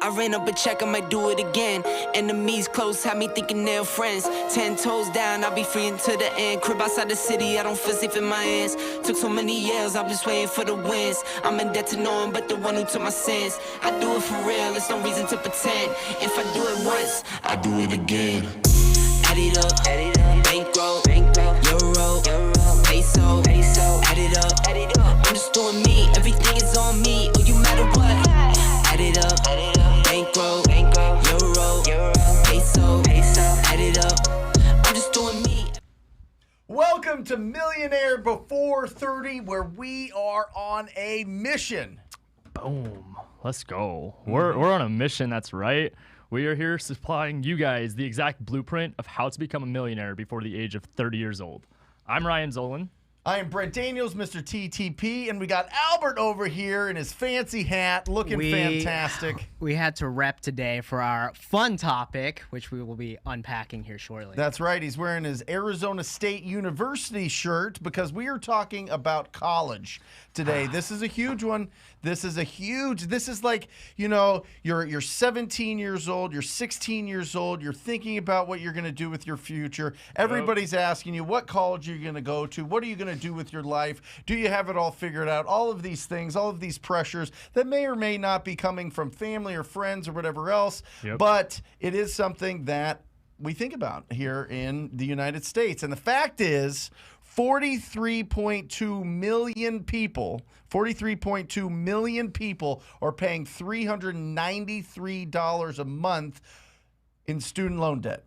I ran up a check, I might do it again. Enemies close, had me thinking they're friends. 10 toes down, I'll be free until the end. Crib outside the city, I don't feel safe in my hands. Took so many years, I'm just waiting for the wins. I'm in debt to no one but the one who took my sins. I do it for real, there's no reason to pretend. If I do it once, I do it again. Add it up, bankroll, euro, peso, add it up. I'm just doing me, everything is on me. Oh, you matter what? Add it up, bankroll, euro, peso, add it up. I'm just doing me. Welcome to Millionaire Before 30, where we are on a mission. Boom. Let's go. We're on a mission, that's right. We are here supplying you guys the exact blueprint of how to become a millionaire before the age of 30 years old. I'm Ryan Zolin. I am Brent Daniels, Mr. TTP, and we got Albert over here in his fancy hat, looking fantastic. We had to rep today for our fun topic, which we will be unpacking here shortly. That's right. He's wearing his Arizona State University shirt because we are talking about college today. This is a huge one. This is like, you know, you're 17 years old, you're 16 years old, you're thinking about what you're going to do with your future. Everybody's asking you, what college are you going to go to? What are you going to do with your life? Do you have it all figured out? All of these things, all of these pressures that may or may not be coming from family or friends or whatever else, but it is something that we think about here in the United States. And the fact is, 43.2 million people are paying $393 a month in student loan debt.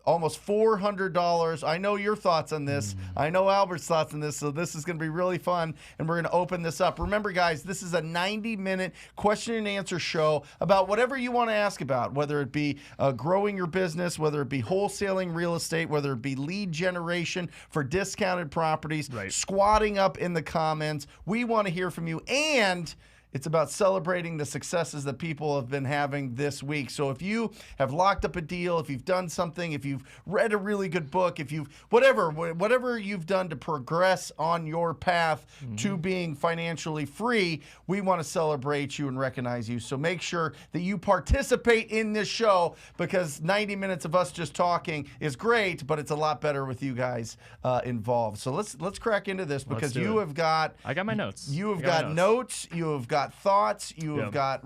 Almost $400. I know your thoughts on this. I know Albert's thoughts on this, so this is going to be really fun, and we're going to open this up. Remember, guys, this is a 90-minute question and answer show about whatever you want to ask about, whether it be growing your business, whether it be wholesaling real estate, whether it be lead generation for discounted properties, squatting up in the comments. We want to hear from you, and it's about celebrating the successes that people have been having this week. So if you have locked up a deal, if you've done something, if you've read a really good book, if you've whatever you've done to progress on your path to being financially free, we want to celebrate you and recognize you. So make sure that you participate in this show, because 90 minutes of us just talking is great, but it's a lot better with you guys involved. So let's crack into this, because you have got I got my notes. You have got notes. You have got thoughts. You have got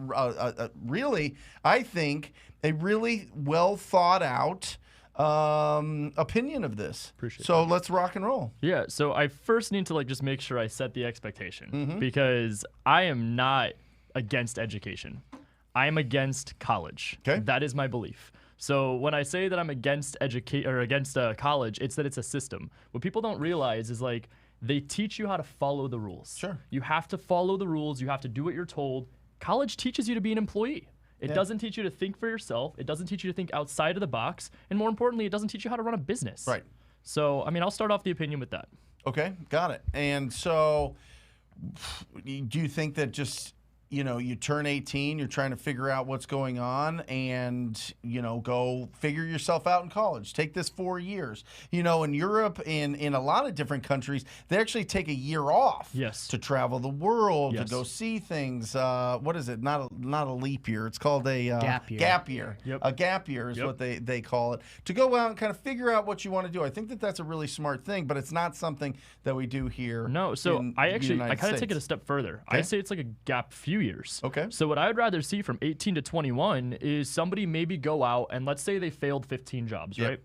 really, I think, a really well thought out opinion of this. Appreciate so that. Let's rock and roll. Yeah, so I first need to just make sure I set the expectation, because I am not against education. I am against college. Okay. That is my belief. So when I say that I'm against college, it's that it's a system. What people don't realize is they teach you how to follow the rules. Sure. You have to follow the rules. You have to do what you're told. College teaches you to be an employee. It doesn't teach you to think for yourself. It doesn't teach you to think outside of the box. And more importantly, it doesn't teach you how to run a business. Right. So, I'll start off the opinion with that. Okay, got it. And so do you think that just, you turn 18, you're trying to figure out what's going on, and, go figure yourself out in college. Take this 4 years. In Europe, in a lot of different countries, they actually take a year off to travel the world, to go see things. What is it? Not a leap year. It's called a gap year. Gap year. Yep. A gap year is what they call it. To go out and kind of figure out what you want to do. I think that that's a really smart thing, but it's not something that we do here. No, so I kind of take it a step further. Okay. I say it's like a gap few years. Okay. So what I would rather see from 18 to 21 is somebody maybe go out and let's say they failed 15 jobs, right?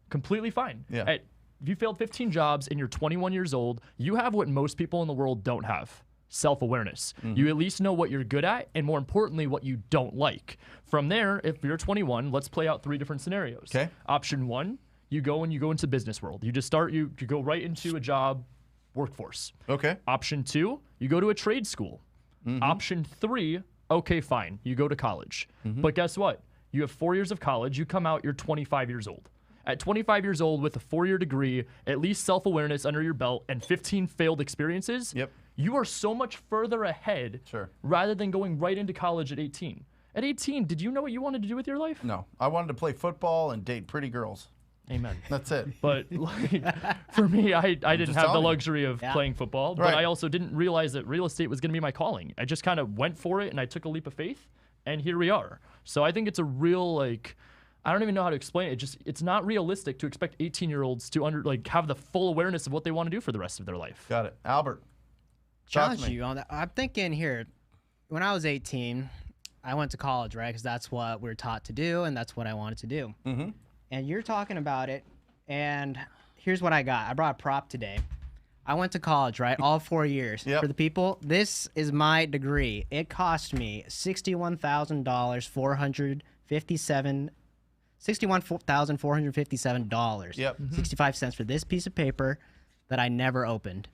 Completely fine. Yeah. If you failed 15 jobs and you're 21 years old, you have what most people in the world don't have. Self-awareness. You at least know what you're good at, and more importantly, what you don't like. From there, if you're 21, let's play out 3 different scenarios. Okay. Option 1, you go into business world. You just start, you go right into a job workforce. Okay. Option 2, you go to a trade school. Option 3, okay, fine, you go to college. But guess what? You have 4 years of college, you come out, you're 25 years old. At 25 years old with a 4-year degree, at least self-awareness under your belt, and 15 failed experiences, you are so much further ahead rather than going right into college at 18. At 18, did you know what you wanted to do with your life? No, I wanted to play football and date pretty girls. Amen. That's it. But for me, I didn't have the luxury of playing football, but I also didn't realize that real estate was going to be my calling. I just kind of went for it, and I took a leap of faith, and here we are. So I think it's a real, like, I don't even know how to explain it. It's not realistic to expect 18-year-olds to have the full awareness of what they want to do for the rest of their life. Got it. Albert. Challenge you on that. I'm thinking here, when I was 18, I went to college, right? Because that's what we were taught to do, and that's what I wanted to do. Mm-hmm. And you're talking about it, and here's what I got. I brought a prop today. I went to college, right? All 4 years. Yep. For the people, this is my degree. It cost me $61,457. Yep. 65 cents for this piece of paper that I never opened.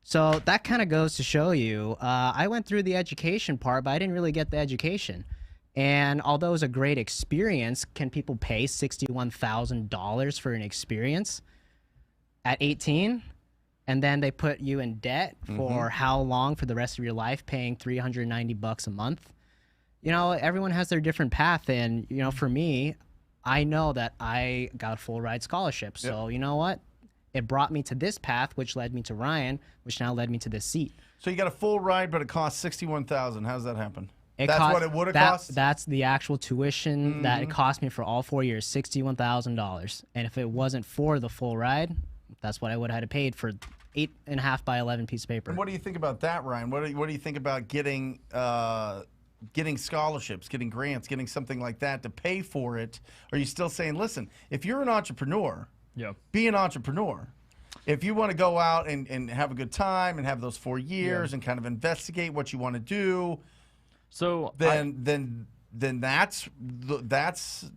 So that kind of goes to show you, I went through the education part, but I didn't really get the education. And although it was a great experience, can people pay $61,000 for an experience at 18? And then they put you in debt for how long for the rest of your life, paying $390 a month? You know, everyone has their different path. And, you know, for me, I know that I got a full ride scholarship. So, you know what? It brought me to this path, which led me to Ryan, which now led me to this seat. So you got a full ride, but it costs $61,000. How does that happen? That's what it would have cost? That's the actual tuition that it cost me for all 4 years, $61,000. And if it wasn't for the full ride, that's what I would have had to paid for 8.5 by 11 piece of paper. And what do you think about that, Ryan? What do you think about getting scholarships, getting grants, getting something like that to pay for it? Are you still saying, listen, if you're an entrepreneur, be an entrepreneur. If you want to go out and have a good time and have those 4 years and kind of investigate what you want to do, so then that's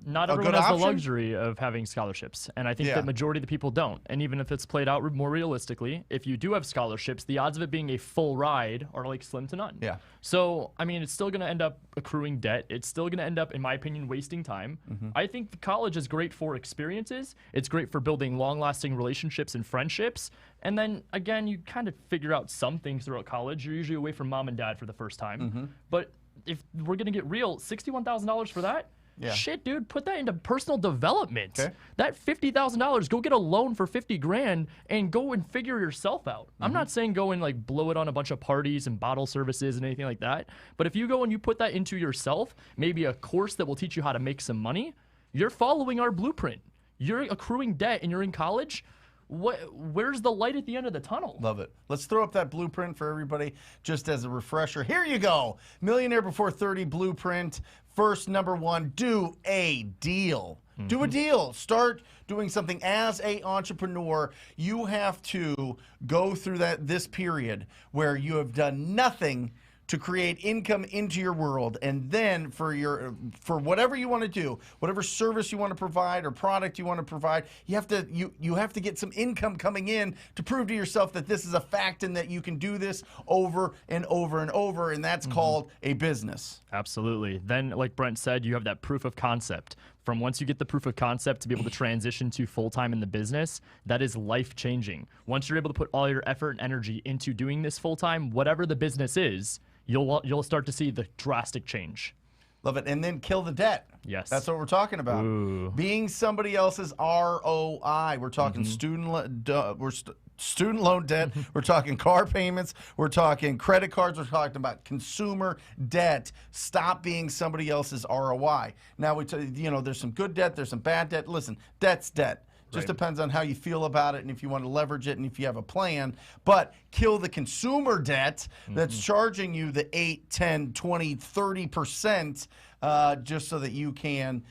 not a everyone good has option? the luxury of having scholarships, and I think that majority of the people don't. And even if it's played out more realistically, if you do have scholarships, the odds of it being a full ride are like slim to none. Yeah. So I mean, it's still going to end up accruing debt. It's still going to end up, in my opinion, wasting time. I think the college is great for experiences. It's great for building long-lasting relationships and friendships. And then again, you kind of figure out some things throughout college. You're usually away from mom and dad for the first time, but if we're going to get real, $61,000 for that? Yeah. Shit, dude, put that into personal development. Okay. That $50,000, go get a loan for 50 grand and go and figure yourself out. I'm not saying go and like blow it on a bunch of parties and bottle services and anything like that. But if you go and you put that into yourself, maybe a course that will teach you how to make some money, you're following our blueprint. You're accruing debt and you're in college. Where's the light at the end of the tunnel? Love it. Let's throw up that blueprint for everybody just as a refresher. Here you go. Millionaire Before 30 blueprint. First, number one, do a deal. Do a deal. Start doing something as an entrepreneur. You have to go through this period where you have done nothing to create income into your world, and then for whatever you want to do, whatever service you want to provide or product you want to provide, you have to get some income coming in to prove to yourself that this is a fact and that you can do this over and over and over, and that's called a business. Absolutely. Then, like Brent said, you have that proof of concept. From once you get the proof of concept to be able to transition to full-time in the business, that is life-changing. Once you're able to put all your effort and energy into doing this full-time, whatever the business is, you'll start to see the drastic change. Love it. And then kill the debt. Yes. That's what we're talking about. Ooh. Being somebody else's ROI. We're talking student loan debt. We're talking car payments. We're talking credit cards. We're talking about consumer debt. Stop being somebody else's ROI. Now, there's some good debt. There's some bad debt. Listen, debt's debt. Just depends on how you feel about it and if you want to leverage it and if you have a plan. But kill the consumer debt that's charging you the 8, 10, 20, 30% just so that you can,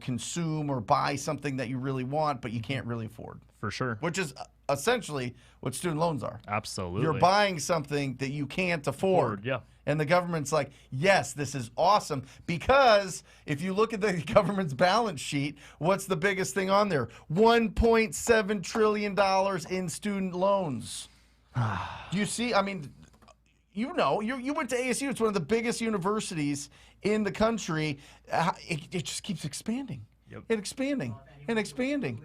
consume or buy something that you really want but you can't really afford. For sure. Which is essentially what student loans are. Absolutely. You're buying something that you can't afford. Yeah. And the government's like, yes, this is awesome. Because if you look at the government's balance sheet, what's the biggest thing on there? $1.7 trillion in student loans. Do you see? I mean, you went to ASU. It's one of the biggest universities in the country. It just keeps expanding. Yep. And expanding and expanding.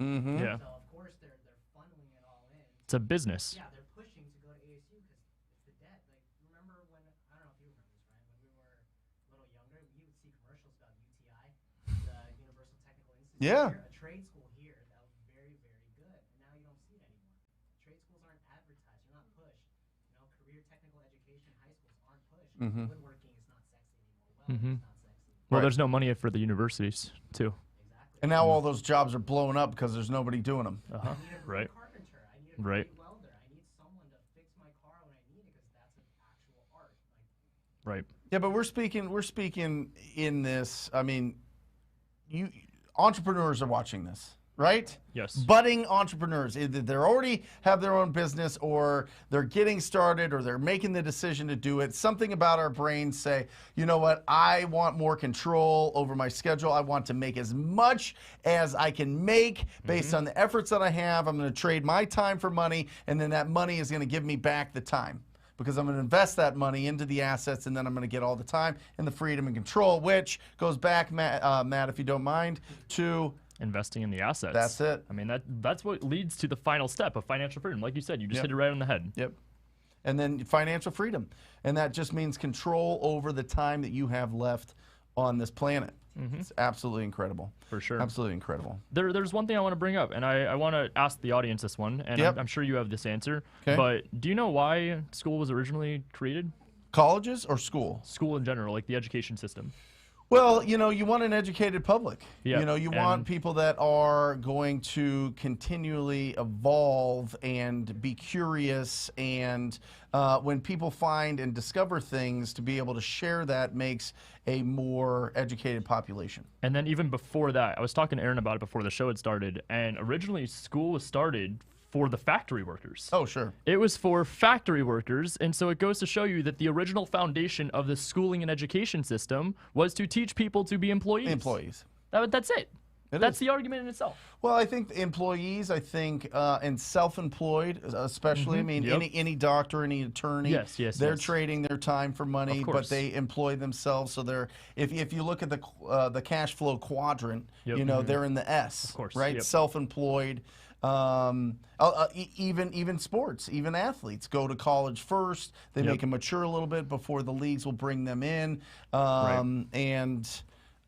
Yeah. So of course they're funneling it all in. It's a business. Yeah, they're pushing to go to ASU because it's the debt. Like, remember when, I don't know if you remember this, Ryan, when we were a little younger, you would see commercials about UTI, the Universal Technical Institute. Yeah. Here, a trade school here that was very, very good, and now you don't see it anymore. Trade schools aren't advertised. They're not pushed. Woodworking is not sexy anymore. Welding is not sexy. Well, Right. there's no money for the universities too. And now all those jobs are blowing up because there's nobody doing them. Uh-huh. I need a Right. carpenter. I need a Right. great welder. I need someone to fix my car when I need it because that's an actual art. Right. Yeah, but we're speaking in this. I mean, entrepreneurs are watching this, right? Yes. Budding entrepreneurs, either they already have their own business or they're getting started or they're making the decision to do it. Something about our brains say, you know what, I want more control over my schedule. I want to make as much as I can make based on the efforts that I have. I'm going to trade my time for money, and then that money is going to give me back the time, because I'm going to invest that money into the assets, and then I'm going to get all the time and the freedom and control, which goes back, Matt, if you don't mind, to Investing in the assets. That's it. I mean, that's what leads to the final step of financial freedom. Like you said, you just hit it right on the head. Yep. And then financial freedom. And that just means control over the time that you have left on this planet. It's absolutely incredible. For sure. Absolutely incredible. There's one thing I want to bring up, and I want to ask the audience this one, and Yep. I'm sure you have this answer. Okay. But do you know why school was originally created? Colleges or school? School in general, like the education system. Well, you know, you want an educated public. Yeah, You know, you want and- people that are going to continually evolve and be curious. And when people find and discover things, to be able to share that makes a more educated population. And then even before that, I was talking to Aaron about it before the show had started, and originally school was started for the factory workers. Oh, sure. It was for factory workers, and so it goes to show you that the original foundation of the schooling and education system was to teach people to be employees. Employees. That's it. It That's is. the argument in itself. Well, I think the employees, and self-employed, especially. I mean, Yep. any doctor, any attorney, Yes, they're yes. trading their time for money, Of but course. they employ themselves. So they're, if you look at the cash flow quadrant, Yep. you know, they're in the S, Of course, right? yep. Self-employed. Even sports, even athletes go to college first. They Yep. make them mature a little bit before the leagues will bring them in, Right. and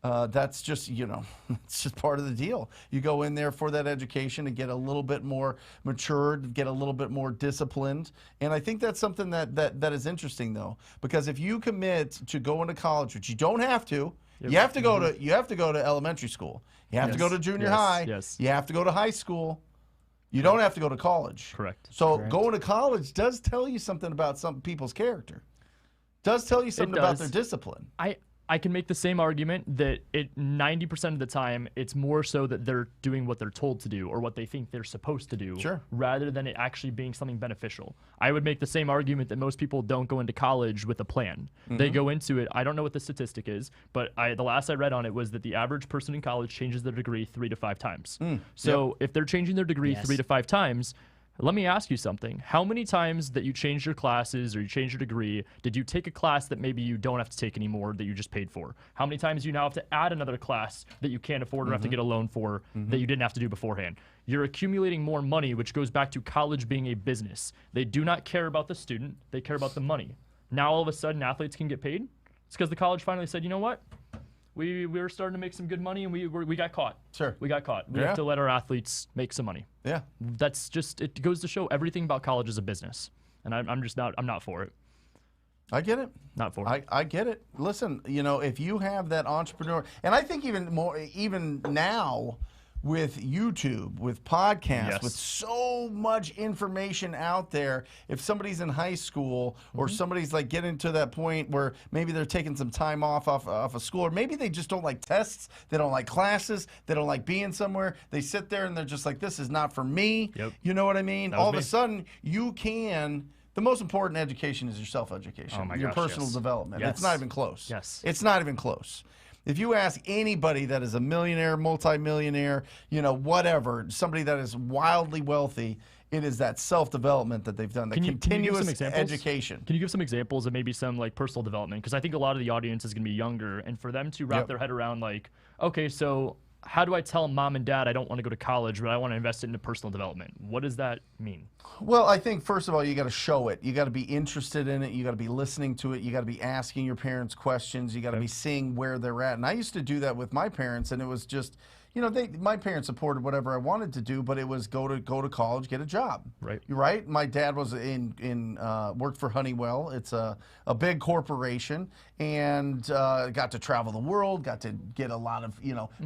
that's just, you know, it's just part of the deal. You go in there for that education to get a little bit more matured, get a little bit more disciplined. And I think that's something that is interesting, though, because if you commit to going to college, which you don't have to, you have to go to elementary school. You have to go to junior Yes, high. yes. You have to go to high school. You don't have to go to college. Correct. So going to college does tell you something about some people's character. Does tell you something about their does. discipline. I can make the same argument that 90% of the time it's more so that they're doing what they're told to do or what they think they're supposed to do, Sure. rather than it actually being something beneficial. I would make the same argument that most people don't go into college with a plan. They go into it. I don't know what the statistic is, but the last I read on it was that the average person in college changes their degree 3 to 5 times. So if they're changing their degree Yes. 3 to 5 times, let me ask you something. How many times that you changed your classes or you changed your degree did you take a class that maybe you don't have to take anymore that you just paid for? How many times do you now have to add another class that you can't afford or have to get a loan for that you didn't have to do beforehand? You're accumulating more money, which goes back to college being a business. They do not care about the student. They care about the money. Now all of a sudden athletes can get paid. It's because the college finally said, you know what? We were starting to make some good money and we got caught. Sure. We got caught. We Yeah. have to let our athletes make some money. Yeah. That's just, it goes to show everything about college is a business. And I'm not for it. I get it. Not for it. I get it. Listen, you know, if you have that entrepreneur, and I think even now with YouTube, with podcasts, Yes. with so much information out there, if somebody's in high school or somebody's like getting to that point where maybe they're taking some time off of school, or maybe they just don't like tests, they don't like classes, they don't like being somewhere, they sit there and they're just like, this is not for me. Yep. You know what I mean? That was All of a me. sudden, you can. The most important education is your self-education, Oh my your gosh, personal yes. development. Yes. It's not even close. Yes. It's not even close. If you ask anybody that is a millionaire, multimillionaire, you know, whatever, somebody that is wildly wealthy, it is that self-development that they've done, the Can you give continuous some examples? education. Can you give some examples of maybe some like personal development? Because I think a lot of the audience is going to be younger, and for them to wrap Yep. their head around like, okay, so how do I tell mom and dad I don't want to go to college, but I want to invest it into personal development? What does that mean? Well, I think first of all, you got to show it. You got to be interested in it. You got to be listening to it. You got to be asking your parents questions. You got to be seeing where they're at. And I used to do that with my parents, and it was just, my parents supported whatever I wanted to do, but it was go to college, get a job. Right. You're right. My dad was worked for Honeywell. It's a big corporation, and got to travel the world, got to get a lot of,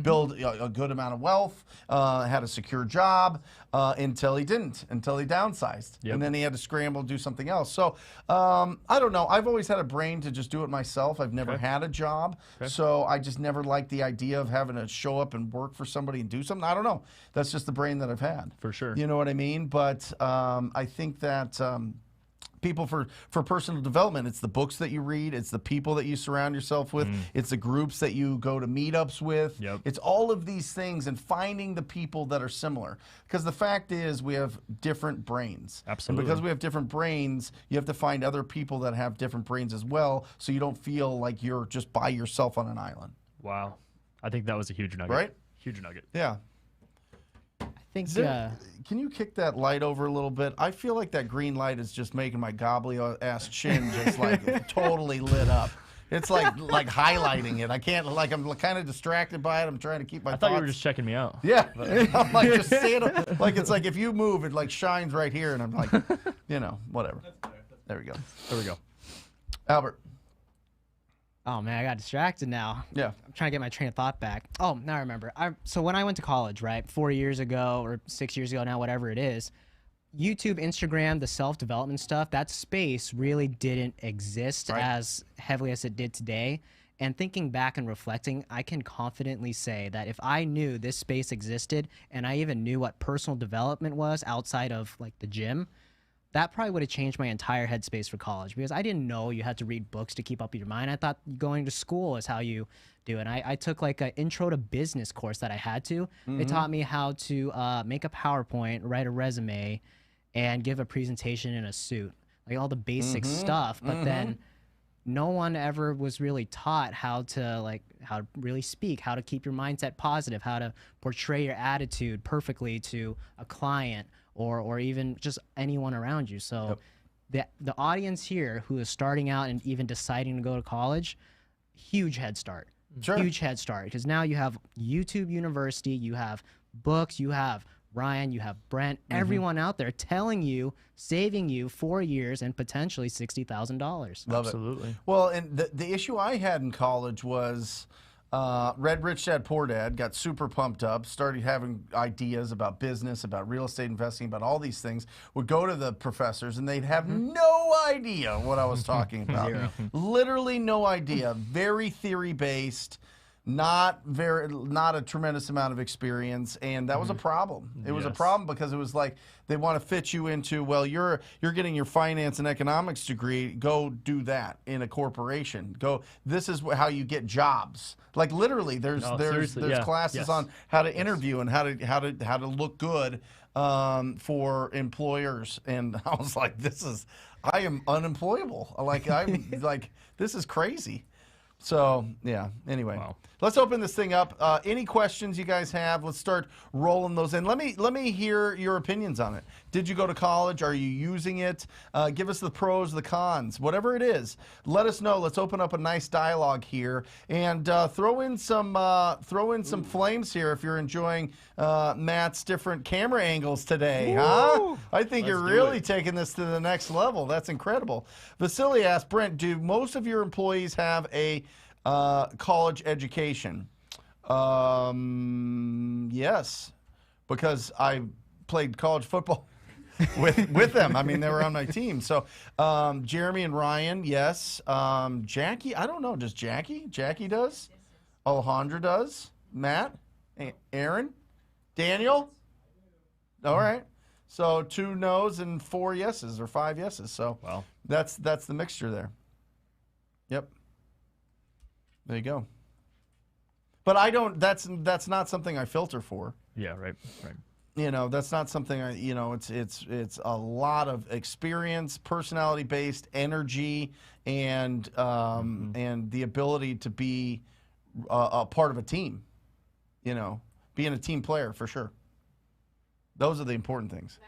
build a good amount of wealth, had a secure job, until he downsized. Yep. And then he had to scramble and do something else. So I don't know. I've always had a brain to just do it myself. I've never had a job. So I just never liked the idea of having to show up and work for somebody and do something. I don't know. That's just the brain that I've had. For sure. You know what I mean? But I think that people for personal development, it's the books that you read, it's the people that you surround yourself with, it's the groups that you go to meetups with. Yep. It's all of these things and finding the people that are similar. Because the fact is we have different brains. Absolutely. And because we have different brains, you have to find other people that have different brains as well, so you don't feel like you're just by yourself on an island. Wow. I think that was a huge nugget. Right? Huge nugget. Yeah. I think Can you kick that light over a little bit? I feel like that green light is just making my gobbly ass chin just like totally lit up. It's like highlighting it. I can't, like, I'm kind of distracted by it. I'm trying to keep my I thoughts. thought you were just checking me out. Yeah. I'm like, just saying it. Like, it's like if you move, it like shines right here. And I'm like, whatever. There we go. There we go. Albert. Oh man, I got distracted now. Yeah. I'm trying to get my train of thought back. Oh, now I remember. So when I went to college, right, 4 years ago or 6 years ago now, whatever it is, YouTube, Instagram, the self-development stuff, that space really didn't exist as heavily as it did today. And thinking back and reflecting, I can confidently say that if I knew this space existed and I even knew what personal development was outside of like the gym, that probably would have changed my entire headspace for college, because I didn't know you had to read books to keep up with your mind. I thought going to school is how you do it. I took like an intro to business course that I had to. They taught me how to make a PowerPoint, write a resume, and give a presentation in a suit, like all the basic stuff. But then no one ever was really taught how to really speak, how to keep your mindset positive, how to portray your attitude perfectly to a client or even just anyone around you. So the audience here who is starting out and even deciding to go to college, huge head start. Sure. Huge head start, because now you have YouTube University, you have books, you have Ryan, you have Brent, everyone out there telling you, saving you 4 years and potentially $60,000. Love Absolutely. it. Well, and the issue I had in college was read Rich Dad Poor Dad, got super pumped up, started having ideas about business, about real estate investing, about all these things, would go to the professors and they'd have no idea what I was talking about. Literally no idea. Very theory-based. Not a tremendous amount of experience, and that was a problem. It was a problem because it was like they want to fit you into, well, you're getting your finance and economics degree, go do that in a corporation. Go, this is how you get jobs. Like literally, there's classes on how to interview and how to look good for employers, and I was like, I am unemployable. This is crazy. So, yeah, anyway. Wow. Let's open this thing up. Any questions you guys have, let's start rolling those in. Let me hear your opinions on it. Did you go to college? Are you using it? Give us the pros, the cons, whatever it is. Let us know. Let's open up a nice dialogue here and throw in some flames here if you're enjoying Matt's different camera angles today. Huh? I think you're really taking this to the next level. That's incredible. Vasily asked, Brent, do most of your employees have a college education? Yes, because I played college football with them. I mean, they were on my team. So Jeremy and Ryan, yes. Jackie, I don't know. Does Jackie? Jackie does. Alejandra does. Matt, Aaron, Daniel. All right. So 2 no's and 4 yeses, or 5 yeses. So wow, that's the mixture there. Yep. There you go. But I don't. That's not something I filter for. Yeah. Right. That's not something I. It's a lot of experience, personality-based, energy, and the ability to be a part of a team. Being a team player for sure. Those are the important things.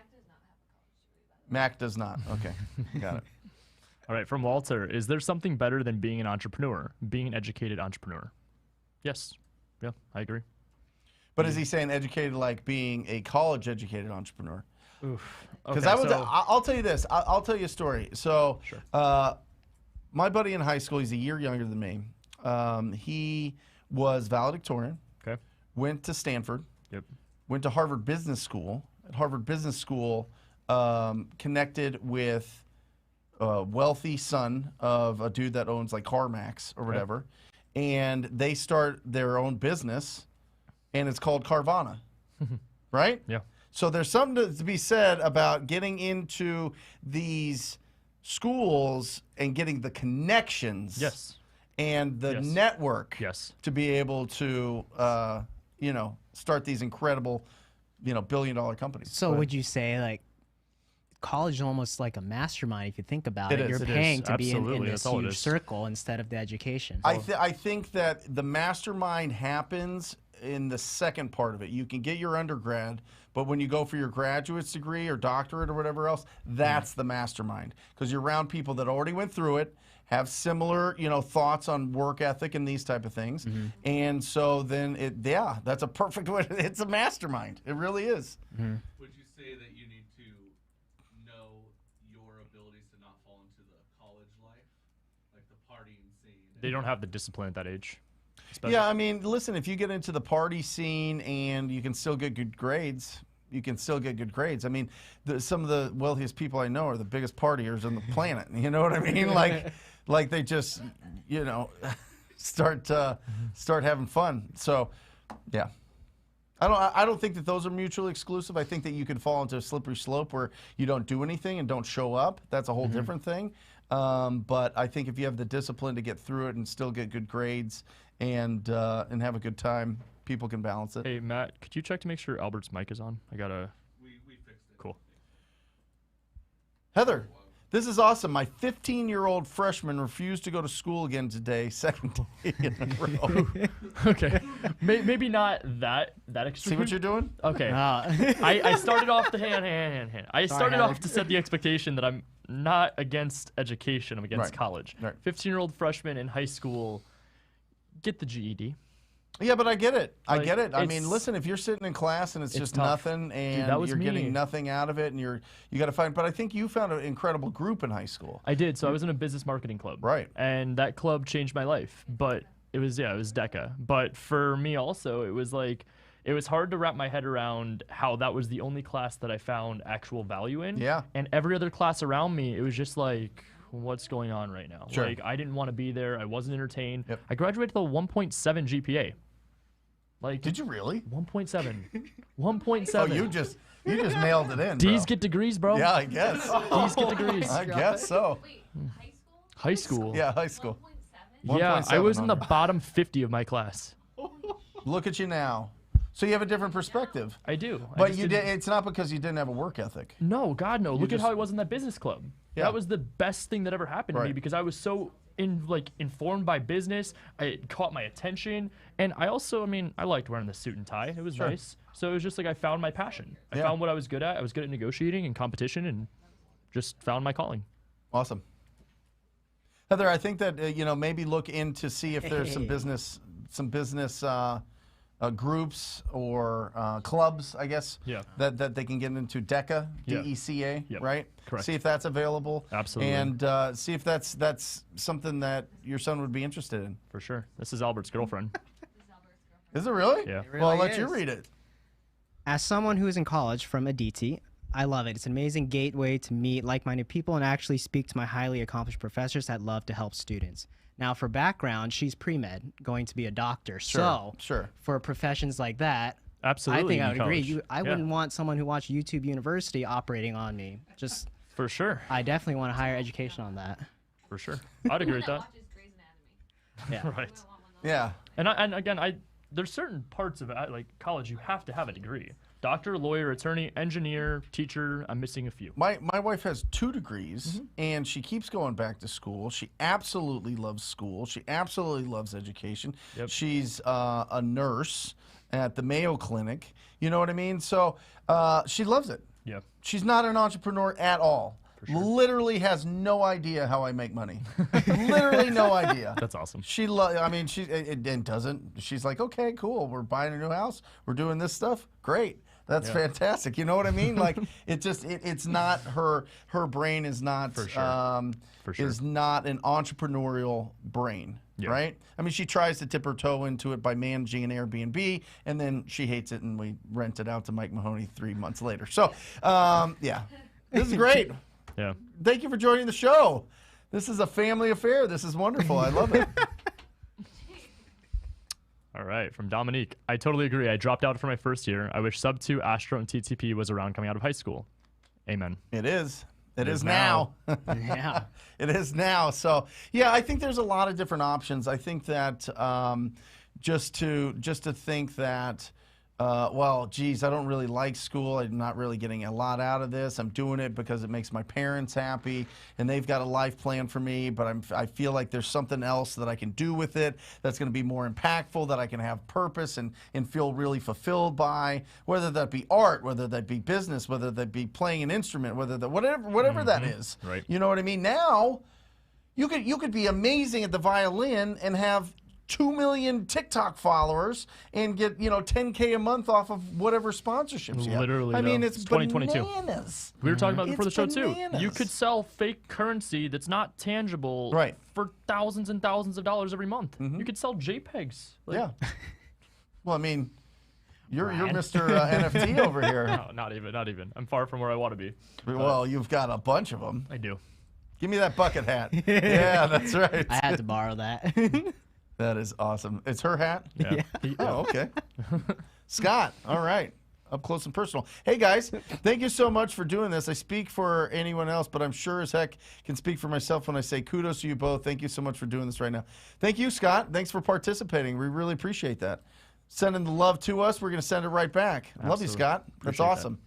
Mac does not. Okay, got it. All right, from Walter, is there something better than being an entrepreneur, being an educated entrepreneur? Yes. Yeah, I agree. But is he saying educated like being a college-educated entrepreneur? Oof. Because Okay, I'll tell you this. I'll tell you a story. So, Sure. my buddy in high school, he's a year younger than me. He was valedictorian. Okay. Went to Stanford. Yep. Went to Harvard Business School. At Harvard Business School, connected with a wealthy son of a dude that owns like CarMax or whatever, and they start their own business, and it's called Carvana, right? Yeah. So there's something to be said about getting into these schools and getting the connections. Yes. And the Yes. network. Yes. To be able to, start these incredible, billion-dollar companies. So But would you say like college is almost like a mastermind if you think about It it? is. You're It paying is. to be in Absolutely. this That's all it huge is. circle instead of the education. I think that the mastermind happens in the second part of it. You can get your undergrad, but when you go for your graduate's degree or doctorate or whatever else, that's the mastermind, because you're around people that already went through it, have similar, thoughts on work ethic and these type of things. And so then that's a perfect way. It's a mastermind. It really is. Would you say that you need to know your abilities to not fall into the college life, like the partying scene? They don't have the discipline at that age. Yeah, I mean, listen, if you get into the party scene and you can still get good grades, you can still get good grades. I mean, some of the wealthiest people I know are the biggest partiers on the planet. You know what I mean? Like they just, start having fun. So, yeah. I don't think that those are mutually exclusive. I think that you could fall into a slippery slope where you don't do anything and don't show up. That's a whole different thing. But I think if you have the discipline to get through it and still get good grades and have a good time, people can balance it. Hey, Matt, could you check to make sure Albert's mic is on? I gotta. We fixed it. Cool. Heather, this is awesome. My 15-year-old freshman refused to go to school again today, second day in a row. Okay. Maybe not that extreme. See what you're doing? Okay. Ah. I started off hand. I started Heather. off to set the expectation that I'm not against education. I'm against Right. college. Right. 15-year-old freshman in high school, get the GED. Yeah, but I get it. I Like, get it. I mean, it's- listen, if you're sitting in class and it's just tough. nothing and that was you're me. getting nothing out of it and you got to find, but I think you found an incredible group in high school. I did. So I was in a business marketing club. Right. And that club changed my life. But it was DECA. But for me also, it was hard to wrap my head around how that was the only class that I found actual value in. Yeah. And every other class around me, it was just like, what's going on right now? Sure. Like, I didn't want to be there. I wasn't entertained. Yep. I graduated with a 1.7 GPA. Like, Did you really? 1.7. 1.7. Oh, you just mailed it in. D's bro. get degrees, bro. Yeah, I guess. D's get degrees. I guess so. Wait, high school? High school. Yeah, high school. 1.7? Yeah, I 1.7 was in the on there. bottom 50 of my class. Look at you now. So you have a different perspective. I do. I But just you didn't- did. It's not because you didn't have a work ethic. No, God, no. Look at just- how I was in that business club. Yeah. That was the best thing that ever happened to me Right. because I was so informed by business. It caught my attention, and I also, I liked wearing the suit and tie. It was Sure. nice. So it was just like I found my passion. I Yeah. found what I was good at. I was good at negotiating and competition, and just found my calling. Awesome. Heather, I think that maybe look in to see if there's some business groups or clubs, I guess. Yeah. That they can get into DECA, Yeah. DECA, Yep. right? Correct. See if that's available. Absolutely. And see if that's something that your son would be interested in. For sure. This is Albert's girlfriend. Is it really? Yeah. It Well, I'll really let you is. read it. As someone who is in college from Aditi, I love it. It's an amazing gateway to meet like-minded people and actually speak to my highly accomplished professors that love to help students. Now, for background, she's pre-med, going to be a doctor. So, sure. for professions like that, Absolutely. I think I in would agree. college. I Yeah, wouldn't want someone who watched YouTube University operating on me. Just, For sure. I definitely want a higher education on that. For sure. I'd agree with that. Watches Grey's Anatomy. Yeah. Right. Yeah. And again, there's certain parts of it, like college, you have to have a degree. Doctor, lawyer, attorney, engineer, teacher. I'm missing a few. My wife has 2 degrees, and she keeps going back to school. She absolutely loves school. She absolutely loves education. Yep. She's a nurse at the Mayo Clinic. You know what I mean? So she loves it. Yeah. She's not an entrepreneur at all. Literally has no idea how I make money. Literally no idea. That's awesome. And doesn't. She's like, okay, cool. We're buying a new house. We're doing this stuff. Great. That's fantastic. You know what I mean? Like it's not her brain is not For sure. is not an entrepreneurial brain. Yeah. Right? I mean, she tries to tip her toe into it by managing an Airbnb, and then she hates it, and we rent it out to Mike Mahoney 3 months later. So, yeah, this is great. Yeah. Thank you for joining the show. This is a family affair. This is wonderful. I love it. All right, from Dominique. I totally agree. I dropped out for my first year. I wish Sub 2, Astro, and TTP was around coming out of high school. Amen. It is. It is now. Yeah. It is now. So, yeah, I think there's a lot of different options. I think that just to think that, well, geez, I don't really like school. I'm not really getting a lot out of this. I'm doing it because it makes my parents happy, and they've got a life plan for me, but I feel like there's something else that I can do with it that's going to be more impactful, that I can have purpose and feel really fulfilled by, whether that be art, whether that be business, whether that be playing an instrument, whatever that is. Right. You know what I mean? Now, you could be amazing at the violin and have 2 million TikTok followers and get, $10K a month off of whatever sponsorships you have. Literally, I mean, though. it's 2022. bananas. We were talking about it before the It's show, too. bananas. You could sell fake currency that's not tangible Right. for thousands and thousands of dollars every month. You could sell JPEGs. Yeah. Well, I mean, you're Ryan. Mr. NFT over here. No, not even. I'm far from where I want to be. Well, you've got a bunch of them. I do. Give me that bucket hat. Yeah, that's right. I had to borrow that. That is awesome. It's her hat? Yeah. Oh, okay. Scott, all right. Up close and personal. Hey, guys, thank you so much for doing this. I speak for anyone else, but I'm sure as heck can speak for myself when I say kudos to you both. Thank you so much for doing this right now. Thank you, Scott. Thanks for participating. We really appreciate that. Sending the love to us. We're going to send it right back. Love you, Absolutely. Scott. That's Appreciate that. awesome.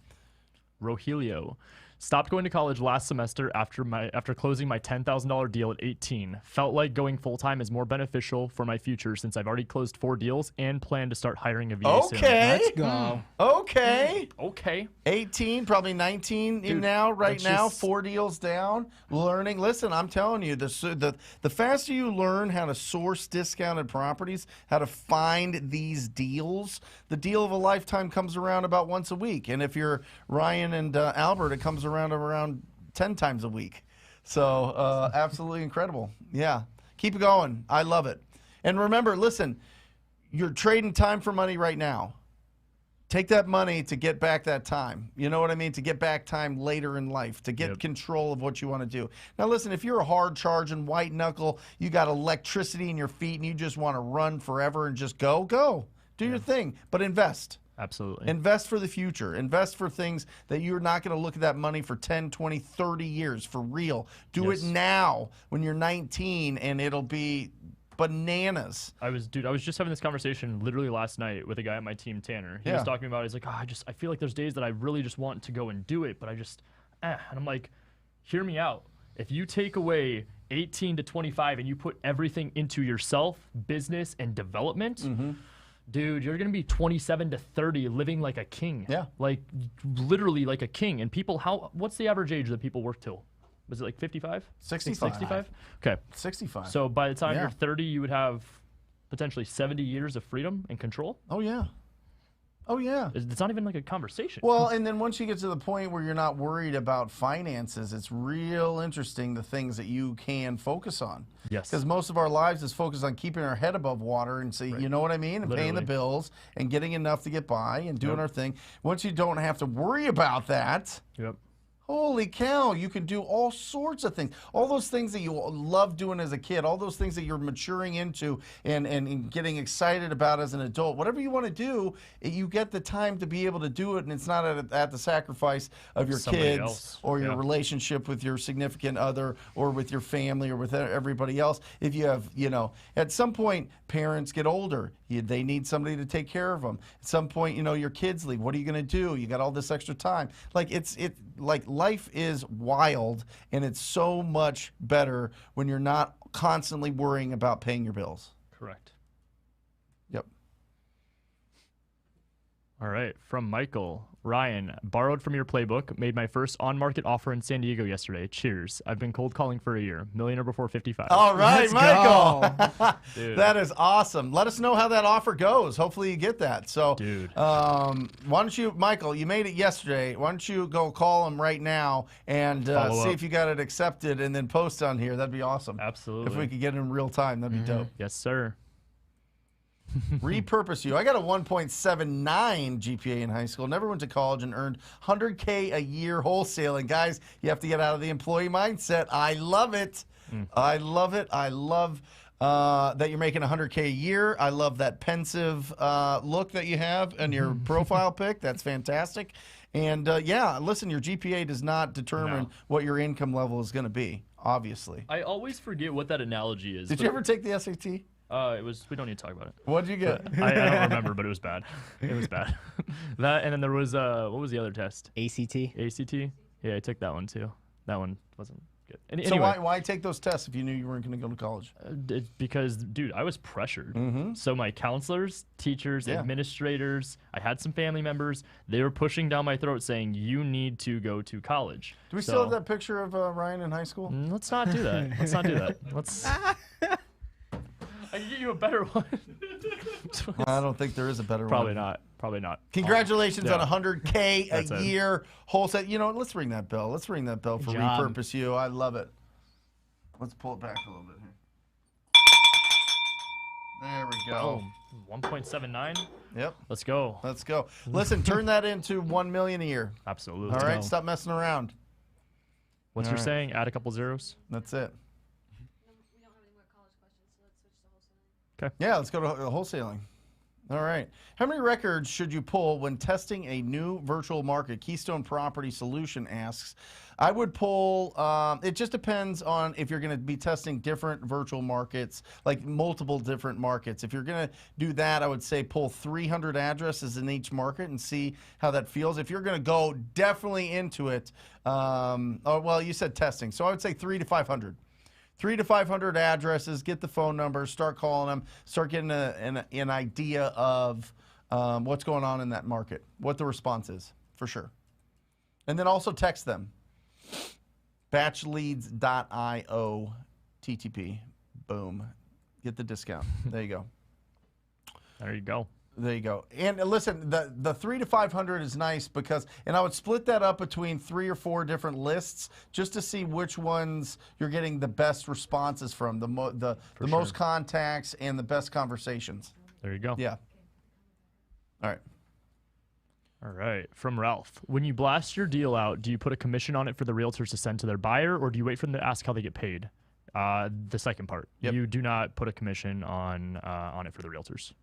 Rogelio. Stopped going to college last semester after closing my $10,000 deal at 18. Felt like going full-time is more beneficial for my future since I've already closed 4 deals and plan to start hiring a VA soon. Okay. Let's go. Okay. Okay. 18, probably 19 Dude, now, right that's now, just- 4 deals down, learning. Listen, I'm telling you, the faster you learn how to source discounted properties, how to find these deals, the deal of a lifetime comes around about once a week. And if you're Ryan and Albert, it comes around 10 times a week. So absolutely incredible. Yeah. Keep it going. I love it. And remember, listen, you're trading time for money right now. Take that money to get back that time. You know what I mean? To get back time later in life, to get control of what you want to do. Now, listen, if you're a hard charging, white knuckle, you got electricity in your feet and you just want to run forever and just go. Do your thing, but invest. Absolutely. Invest for the future. Invest for things that you're not going to look at that money for 10, 20, 30 years for real. Do it now when you're 19 and it'll be bananas. I was just having this conversation literally last night with a guy on my team, Tanner. He was talking about, he's like, I feel like there's days that I really just want to go and do it, but and I'm like, hear me out. If you take away 18 to 25 and you put everything into yourself, business, and development, dude, you're going to be 27 to 30 living like a king. Yeah. Like literally like a king. And people, what's the average age that people work till? Was it like 55? 65. 65? Okay. 65. So by the time Yeah. you're 30, you would have potentially 70 years of freedom and control. Oh, yeah. Oh, yeah. It's not even like a conversation. Well, and then once you get to the point where you're not worried about finances, it's real interesting the things that you can focus on. Yes. Because most of our lives is focused on keeping our head above water and you know what I mean? And paying the Literally. bills and getting enough to get by and doing our thing. Once you don't have to worry about that, Yep. holy cow, you can do all sorts of things. All those things that you love doing as a kid, all those things that you're maturing into and getting excited about as an adult, whatever you want to do, you get the time to be able to do it, and it's not at the sacrifice of your Somebody kids else. or your Yeah. relationship with your significant other or with your family or with everybody else. If you have, at some point, parents get older. They need somebody to take care of them. At some point, your kids leave. What are you going to do? You got all this extra time. Like life is wild, and it's so much better when you're not constantly worrying about paying your bills. Correct. Yep. All right, from Michael. Ryan, borrowed from your playbook, made my first on-market offer in San Diego yesterday. Cheers. I've been cold calling for a year. Millionaire before 55. All right, Let's Michael. Dude. That is awesome. Let us know how that offer goes. Hopefully you get that. So, Dude. why don't you, Michael, you made it yesterday. Why don't you go call him right now and Follow see up. if you got it accepted and then post on here. That'd be awesome. Absolutely. If we could get it in real time, that'd be dope. Yes, sir. Repurpose you. I got a 1.79 GPA in high school. Never went to college and earned 100K a year wholesaling. Guys, you have to get out of the employee mindset. I love it. I love it. I love that you're making 100K a year. I love that pensive look that you have in your profile pic. That's fantastic. And yeah, listen, your GPA does not determine what your income level is going to be, obviously. I always forget what that analogy is. Did you ever take the SAT? It was. We don't need to talk about it. What did you get? I don't remember, but it was bad. It was bad. That, and then there was what was the other test? ACT. ACT. Yeah, I took that one too. That one wasn't good. So Anyway, why take those tests if you knew you weren't going to go to college? because dude, I was pressured. So my counselors, teachers, Yeah. administrators, I had some family members. They were pushing down my throat, saying you need to go to college. Do we still have that picture of Ryan in high school? Let's not do that. Let's not do that. Let's. I can get you a better one. I don't think there is a better Probably one. not. Probably not. Congratulations Yeah. on 100K That's a it. year wholesale. You know what? Let's ring that bell. Let's ring that bell for Good job. Repurpose You. I love it. Let's pull it back a little bit here. There we go. Oh, 1.79. Yep. Let's go. Let's go. Listen, turn that into 1 million a year. Absolutely. All right. go. Stop messing around. What's All your right. saying? Add a couple zeros. That's it. We don't have any more college questions, so let's switch to wholesaling. Yeah, let's go to wholesaling. All right. How many records should you pull when testing a new virtual market? Keystone Property Solution asks. I would pull, it just depends on if you're going to be testing different virtual markets, like multiple different markets. If you're going to do that, I would say pull 300 addresses in each market and see how that feels. If you're going to go definitely into it, oh, well, you said testing, so I would say 300 to 500. 300 to 500 addresses, get the phone numbers, start calling them, start getting an idea of what's going on in that market, what the response is, for sure. And then also text them. Batchleads.io TTP. Boom. Get the discount. There you go. There you go. There you go. And listen, the 300 to 500 is nice because, and I would split that up between 3 or 4 different lists just to see which ones you're getting the best responses from, the most contacts and the best conversations. There you go. Yeah. All right. All right. From Ralph. When you blast your deal out, do you put a commission on it for the realtors to send to their buyer, or do you wait for them to ask how they get paid? The second part. Yep. You do not put a commission on it for the realtors.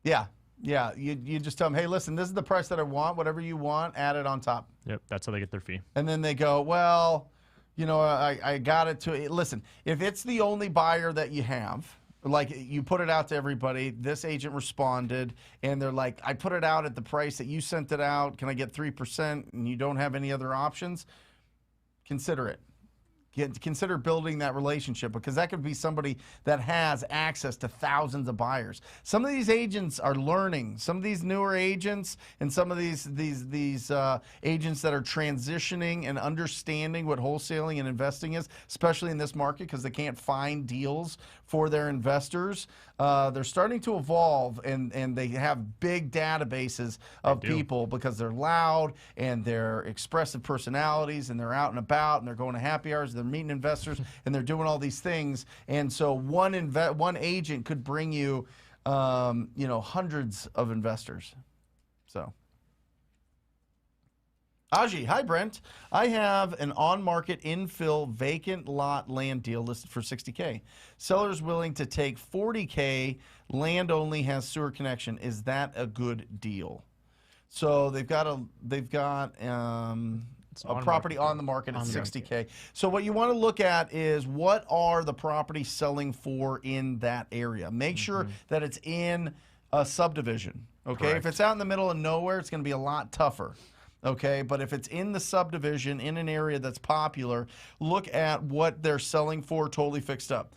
Yeah. Yeah. You just tell them, hey, listen, this is the price that I want. Whatever you want, add it on top. Yep. That's how they get their fee. And then they go, well, you know, I got it to, listen, if it's the only buyer that you have, like you put it out to everybody, this agent responded, and they're like, I put it out at the price that you sent it out. Can I get 3%? And you don't have any other options? Consider it. Consider building that relationship, because that could be somebody that has access to thousands of buyers. Some of these agents are learning. Some of these newer agents and some of these agents that are transitioning and understanding what wholesaling and investing is, especially in this market because they can't find deals for their investors. They're starting to evolve, and they have big databases of people because they're loud and they're expressive personalities, and they're out and about, and they're going to happy hours, they're meeting investors, and they're doing all these things. And so one agent could bring you, you know, hundreds of investors. So. Aji, hi Brent. I have an on-market infill vacant lot land deal listed for $60K. Seller's willing to take $40K. Land only has sewer connection. Is that a good deal? So they've got a property on the market at $60K. So what you want to look at is what are the properties selling for in that area. Make sure that it's in a subdivision. Okay, Correct. If it's out in the middle of nowhere, it's going to be a lot tougher. Okay, but if it's in the subdivision, in an area that's popular, look at what they're selling for totally fixed up.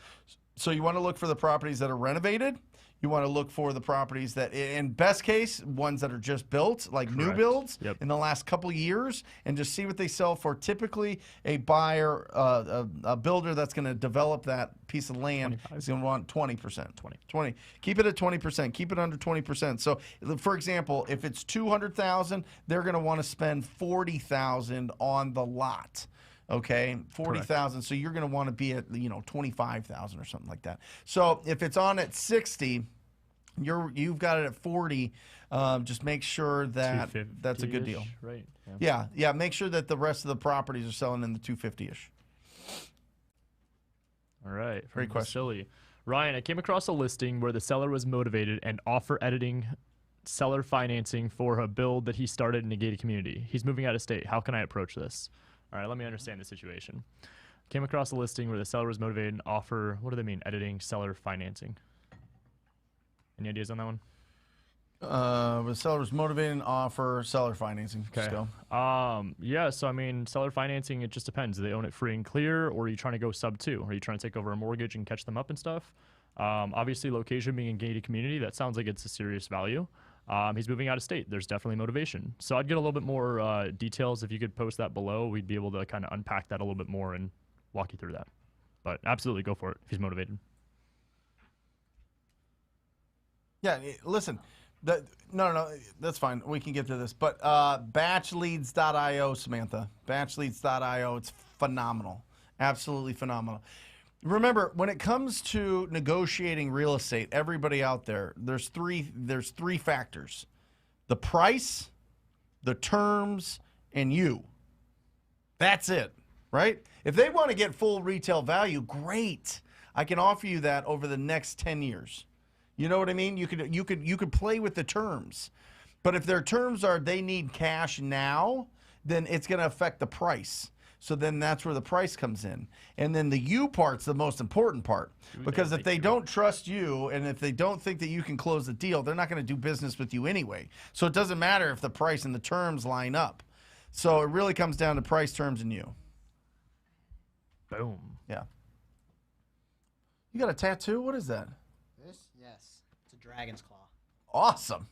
So you want to look for the properties that are renovated. You want to look for the properties that, in best case, ones that are just built, like new Correct. builds Yep. in the last couple20 years, and just see what they sell for. Typically, a buyer, a builder that's going to develop that piece of land 25. is going to want 20%. 20. 20. Keep it at 20%. Keep it under 20%. So, for example, if it's 200,000, they're going to want to spend 40,000 on the lot. Okay, 40,000. So you're going to want to be at 25,000 or something like that. So if it's on at 60, you've got it at 40. Just make sure that that's a good deal. Right. Yeah. Make sure that the rest of the properties are selling in the 250-ish. All right. Great question. Silly. Ryan, I came across a listing where the seller was motivated and offer editing seller financing for a build that he started in a gated community. He's moving out of state. How can I approach this? All right, let me understand the situation. Came across a listing where the seller was motivated and offer, what do they mean, editing seller financing? Any ideas on that one? The seller was motivated and offer seller financing. Just go. Yeah, so I mean, seller financing, it just depends. Do they own it free and clear, or are you trying to go sub 2? Are you trying to take over a mortgage and catch them up and stuff? Obviously, location being a gated community, that sounds like it's a serious value. He's moving out of state. There's definitely motivation. So I'd get a little bit more details. If you could post that below, we'd be able to kind of unpack that a little bit more and walk you through that. But absolutely go for it if he's motivated. Yeah, listen. No, that's fine. We can get to this. But batchleads.io, Samantha. Batchleads.io, it's phenomenal. Absolutely phenomenal. Remember, when it comes to negotiating real estate, everybody out there, there's three factors: the price, the terms, and you. That's it, right? If they want to get full retail value, great. I can offer you that over the next 10 years. You know what I mean? You could play with the terms. But if their terms are they need cash now, then it's going to affect the price. So then that's where the price comes in. And then the you part's the most important part. Because if they don't trust you and if they don't think that you can close the deal, they're not going to do business with you anyway. So it doesn't matter if the price and the terms line up. So it really comes down to price, terms, and you. Boom. Yeah. You got a tattoo? What is that? This? Yes. It's a dragon's claw. Awesome.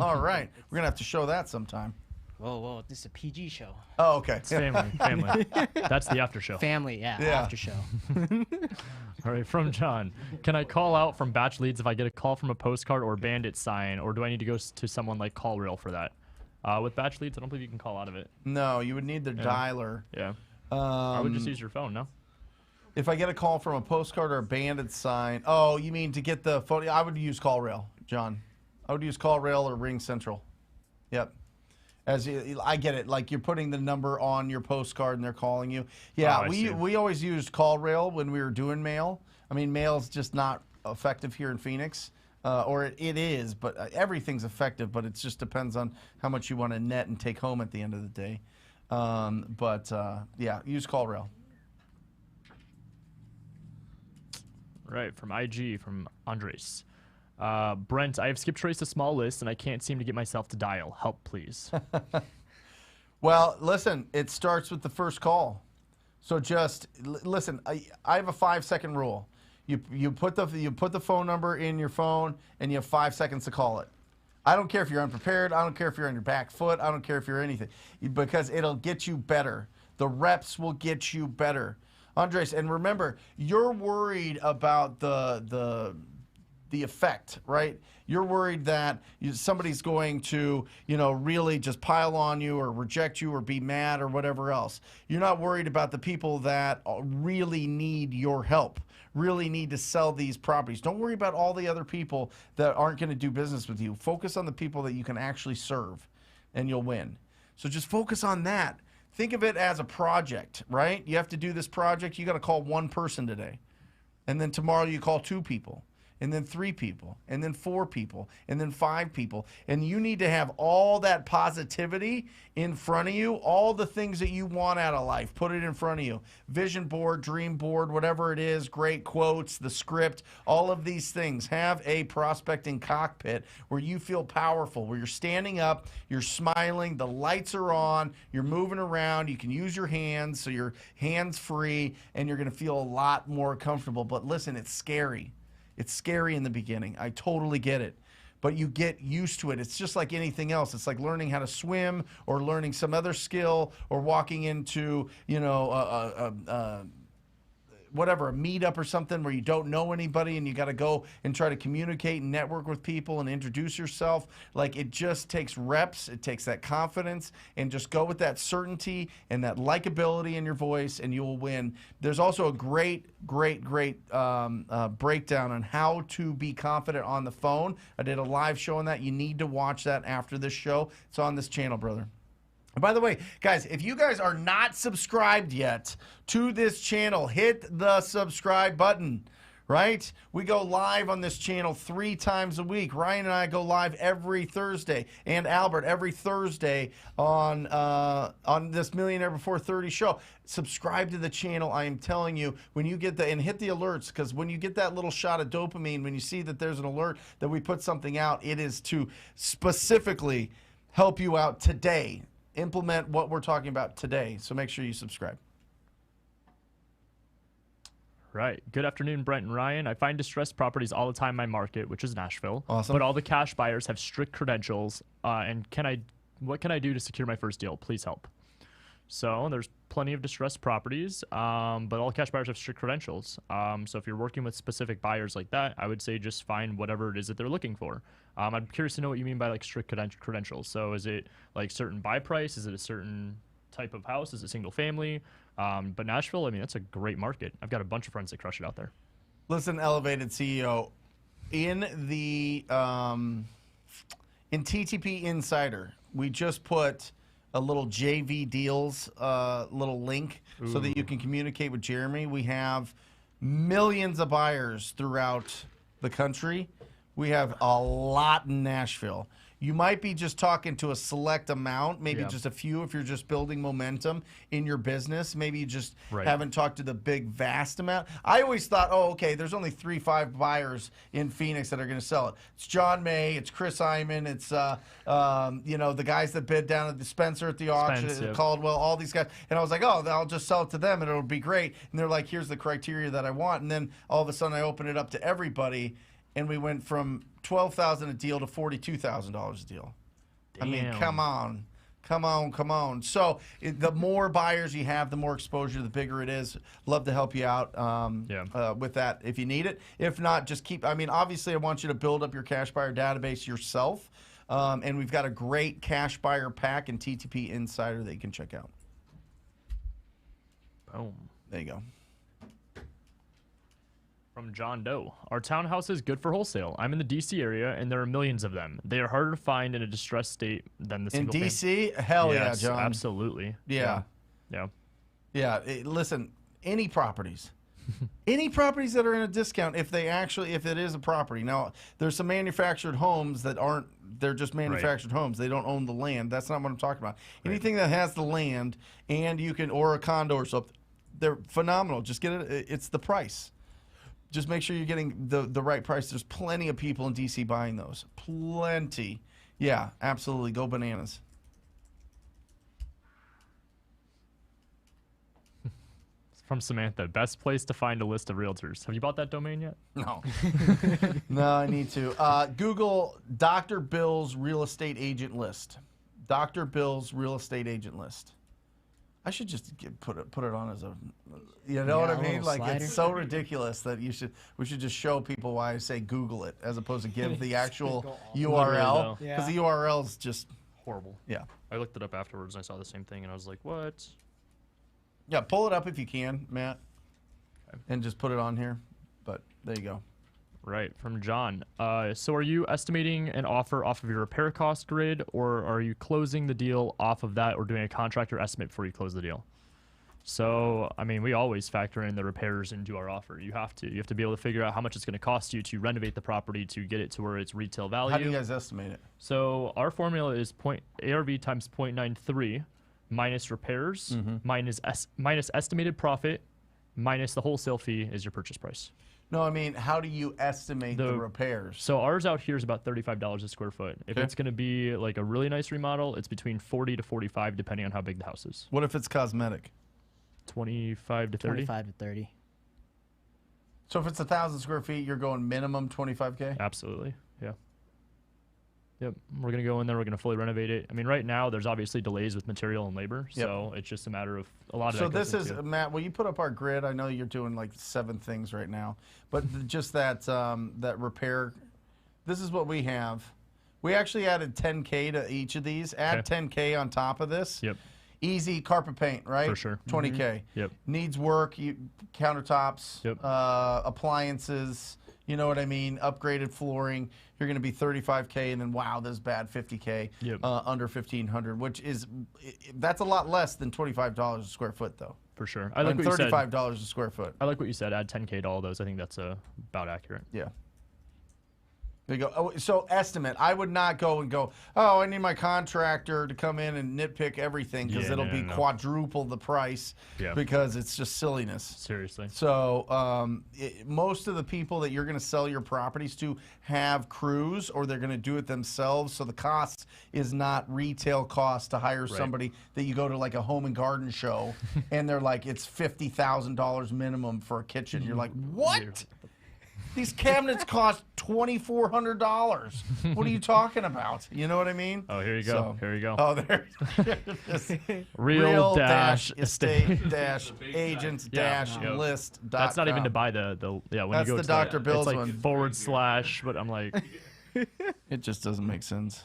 All right. We're going to have to show that sometime. Whoa, this is a PG show. Oh, okay. It's family. That's the after show. Family, yeah. After show. All right, from John. Can I call out from batch leads if I get a call from a postcard or bandit sign, or do I need to go to someone like CallRail for that? With batch leads, I don't believe you can call out of it. No, you would need the dialer. Yeah. I would just use your phone, no? If I get a call from a postcard or a bandit sign, oh, you mean to get the photo? I would use CallRail, John. I would use CallRail or Ring Central. Yep. I get it. Like you're putting the number on your postcard and they're calling you. Yeah, we always used CallRail when we were doing mail. I mean, mail's just not effective here in Phoenix. Or it is, but everything's effective, but it just depends on how much you want to net and take home at the end of the day. Yeah, use CallRail. Right, from IG, from Andres. Brent, I have skip traced a small list and I can't seem to get myself to dial. Help, please. Well, listen, it starts with the first call. So just listen. I have a 5-second rule. You put the phone number in your phone and you have 5 seconds to call it. I don't care if you're unprepared. I don't care if you're on your back foot. I don't care if you're anything, because it'll get you better. The reps will get you better, Andres. And remember, you're worried about the effect, right? You're worried that somebody's going to, really just pile on you or reject you or be mad or whatever else. You're not worried about the people that really need your help, really need to sell these properties. Don't worry about all the other people that aren't going to do business with you. Focus on the people that you can actually serve, and you'll win. So just focus on that. Think of it as a project, right? You have to do this project. You got to call one person today. And then tomorrow you call 2 people. And then 3 people, and then 4 people, and then 5 people. And you need to have all that positivity in front of you, all the things that you want out of life. Put it in front of you. Vision board, dream board, whatever it is, great quotes, the script, all of these things. Have a prospecting cockpit where you feel powerful, where you're standing up, you're smiling, the lights are on, you're moving around, you can use your hands, so you're hands-free, and you're going to feel a lot more comfortable. But listen, it's scary. It's scary in the beginning. I totally get it. But you get used to it. It's just like anything else. It's like learning how to swim or learning some other skill or walking into, whatever, a meetup or something where you don't know anybody and you got to go and try to communicate and network with people and introduce yourself. Like, it just takes reps. It takes that confidence, and just go with that certainty and that likability in your voice, and you will win. There's also a great breakdown on how to be confident on the phone. I did a live show on that. You need to watch that after this show. It's on this channel, brother. And by the way, guys, if you guys are not subscribed yet to this channel, hit the subscribe button, right? We go live on this channel 3 times a week. Ryan and I go live every Thursday, and Albert every Thursday on this Millionaire Before 30 show. Subscribe to the channel. I am telling you, when you get and hit the alerts, because when you get that little shot of dopamine, when you see that there's an alert that we put something out, it is to specifically help you out today. Implement what we're talking about today. So make sure you subscribe. Right. Good afternoon, Brent and Ryan. I find distressed properties all the time in my market, which is Nashville. Awesome. But all the cash buyers have strict credentials. And what can I do to secure my first deal? Please help. So there's plenty of distressed properties, but all cash buyers have strict credentials. So if you're working with specific buyers like that, I would say just find whatever it is that they're looking for. I'm curious to know what you mean by like strict credentials. So is it like certain buy price? Is it a certain type of house? Is it single family? But Nashville, I mean, that's a great market. I've got a bunch of friends that crush it out there. Listen, Elevated CEO, in the in TTP Insider, we just put a little JV Deals little link so that you can communicate with Jeremy. We have millions of buyers throughout the country. We have a lot in Nashville. You might be just talking to a select amount, maybe just a few if you're just building momentum in your business. Maybe you just haven't talked to the big, vast amount. I always thought, oh, okay, there's only 3-5 buyers in Phoenix that are going to sell it. It's John May, it's Chris Hyman, it's the guys that bid down at the Spencer at the auction, Caldwell, all these guys. And I was like, oh, I'll just sell it to them and it'll be great. And they're like, here's the criteria that I want. And then all of a sudden I open it up to everybody. And we went from $12,000 a deal to $42,000 a deal. Damn. I mean, come on. So the more buyers you have, the more exposure, the bigger it is. Love to help you out with that if you need it. If not, just keep. I mean, obviously, I want you to build up your cash buyer database yourself. And we've got a great cash buyer pack in TTP Insider that you can check out. Boom. There you go. From John Doe. Our townhouse is good for wholesale. I'm in the D.C. area, and there are millions of them. They are harder to find in a distressed state than the single in D.C.? Hell yes, yeah, John. Absolutely. Yeah. Listen, any properties. Any properties that are in a discount, if it is a property. Now, there's some manufactured homes that aren't, they're just manufactured homes. They don't own the land. That's not what I'm talking about. Anything that has the land and you can, or a condo or something, they're phenomenal. Just get it. It's the price. Just make sure you're getting the right price. There's plenty of people in D.C. buying those. Plenty. Yeah, absolutely. Go bananas. From Samantha. Best place to find a list of realtors. Have you bought that domain yet? No. No, I need to. Google Dr. Bill's real estate agent list. Dr. Bill's real estate agent list. I should just put it on as a, what I mean? Like, it's so ridiculous that we should just show people why I say Google it as opposed to give the actual URL, because the URL is just horrible. Yeah. I looked it up afterwards and I saw the same thing and I was like, what? Yeah, pull it up if you can, Matt, and just put it on here. But there you go. Right, from John. So are you estimating an offer off of your repair cost grid, or are you closing the deal off of that, or doing a contractor estimate before you close the deal? So, I mean, we always factor in the repairs into our offer. You have to be able to figure out how much it's going to cost you to renovate the property to get it to where it's retail value. How do you guys estimate it? So our formula is ARV times 0.93 minus repairs, minus estimated profit, minus the wholesale fee is your purchase price. No, I mean, how do you estimate the repairs? So ours out here is about $35 a square foot. If it's going to be like a really nice remodel, it's between 40 to 45, depending on how big the house is. What if it's cosmetic? 25 to 30. 25 to 30. So if it's 1,000 square feet, you're going minimum 25K? Absolutely. Yeah. Yep. We're going to go in there. We're going to fully renovate it. I mean, right now, there's obviously delays with material and labor. So it's just a matter of a lot of So that goes this is, into- Matt, will you put up our grid? I know you're doing like 7 things right now. But just that, that repair, this is what we have. We actually added 10K to each of these. Add 10K on top of this. Yep. Easy carpet paint, right? For sure. 20K. Yep. Needs work, countertops, Yep. appliances, you know what I mean? Upgraded flooring. You're going to be 35K, and then wow, this is bad 50K. Yep. Under 1,500, which is that's a lot less than $25 a square foot, though. For sure. I like And what you said. $35 a square foot. I like what you said. Add 10K to all those. I think that's about accurate. Yeah. There you go. Oh, so estimate. I would not go and go, oh, I need my contractor to come in and nitpick everything because Yeah, it'll no, be no. quadruple the price Yeah. because it's just silliness. Seriously. So most of the people that you're going to sell your properties to have crews or they're going to do it themselves. So the cost is not retail cost to hire somebody that you go to like a home and garden show and they're like, it's $50,000 minimum for a kitchen. You're like, what? These cabinets cost $2,400. What are you talking about? You know what I mean? Oh, here you go. So- Here you go. Oh, there it is. Real dash estate dash agents Yeah. dash Yep. list. That's not even to buy the yeah. When That's you go the to Dr. Bill's it's like one. // but I'm like, It just doesn't make sense.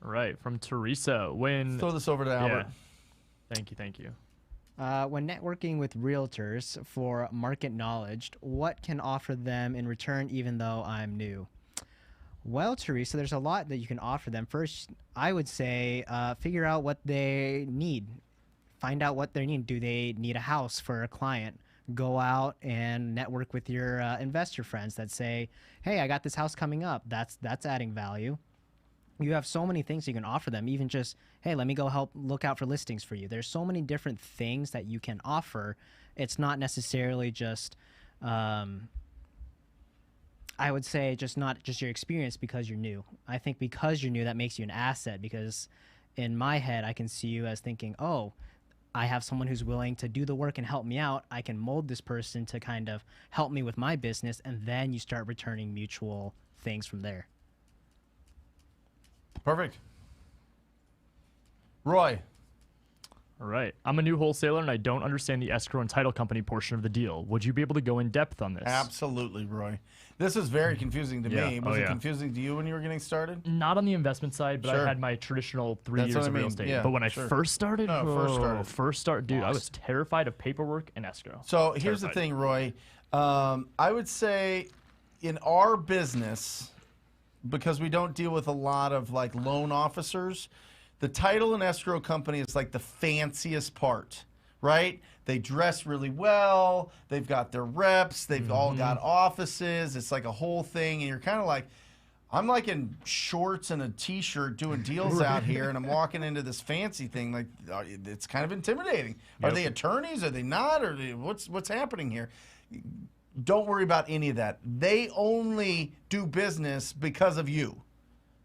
right from Teresa. When Throw this over to Albert. Thank you. When networking with realtors for market knowledge, what can offer them in return even though I'm new? Well, Teresa, there's a lot that you can offer them. First, I would say figure out what they need. Find out what they need. Do they need a house for a client? Go out and network with your investor friends that say, hey, I got this house coming up. That's adding value. You have so many things you can offer them, even just, hey, let me go help look out for listings for you. There's so many different things that you can offer. It's not necessarily just, I would say, just not just your experience because you're new. I think because you're new, that makes you an asset because in my head, I can see you as thinking, oh, I have someone who's willing to do the work and help me out. I can mold this person to kind of help me with my business, and then you start returning mutual things from there. Perfect. Roy. All right. I'm a new wholesaler and I don't understand the escrow and title company portion of the deal. Would you be able to go in depth on this? Absolutely, Roy. This is very confusing to Yeah. me. Oh, Was it yeah. confusing to you when you were getting started? Not on the investment side, but Sure. I had my traditional 3 That's years what I of real mean. estate. Yeah, but when sure. I first started, First started. dude, I was terrified of paperwork and escrow. So here's the Terrified. thing, Roy. I would say in our business, because we don't deal with a lot of like loan officers, the title and escrow company is like the fanciest part, right? They dress really well. They've got their reps. They've all got offices. It's like a whole thing. And you're kind of like, I'm like in shorts and a t-shirt doing deals out here, and I'm walking into this fancy thing. Like, it's kind of intimidating. Are they attorneys? Are they not? Or what's happening here? Don't worry about any of that. They only do business because of you,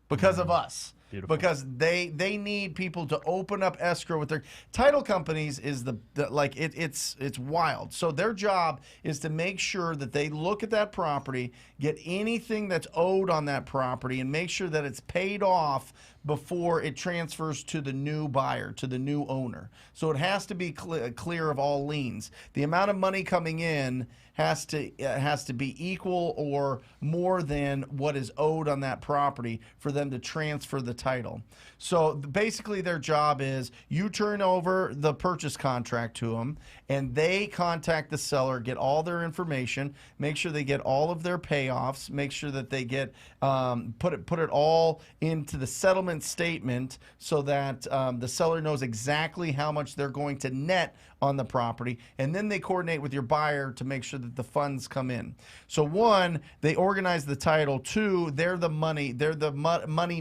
because of us. Beautiful. Because they need people to open up escrow with their title companies is it's wild. So their job is to make sure that they look at that property, get anything that's owed on that property, and make sure that it's paid off before it transfers to the new buyer, to the new owner. So it has to be clear of all liens. The amount of money coming in has to be equal or more than what is owed on that property for them to transfer the title. So basically their job is you turn over the purchase contract to them and they contact the seller, get all their information, make sure they get all of their payoffs, make sure that they get put it all into the settlement statement so that the seller knows exactly how much they're going to net on the property, and then they coordinate with your buyer to make sure that the funds come in. So one, they organize the title. Two, they're the money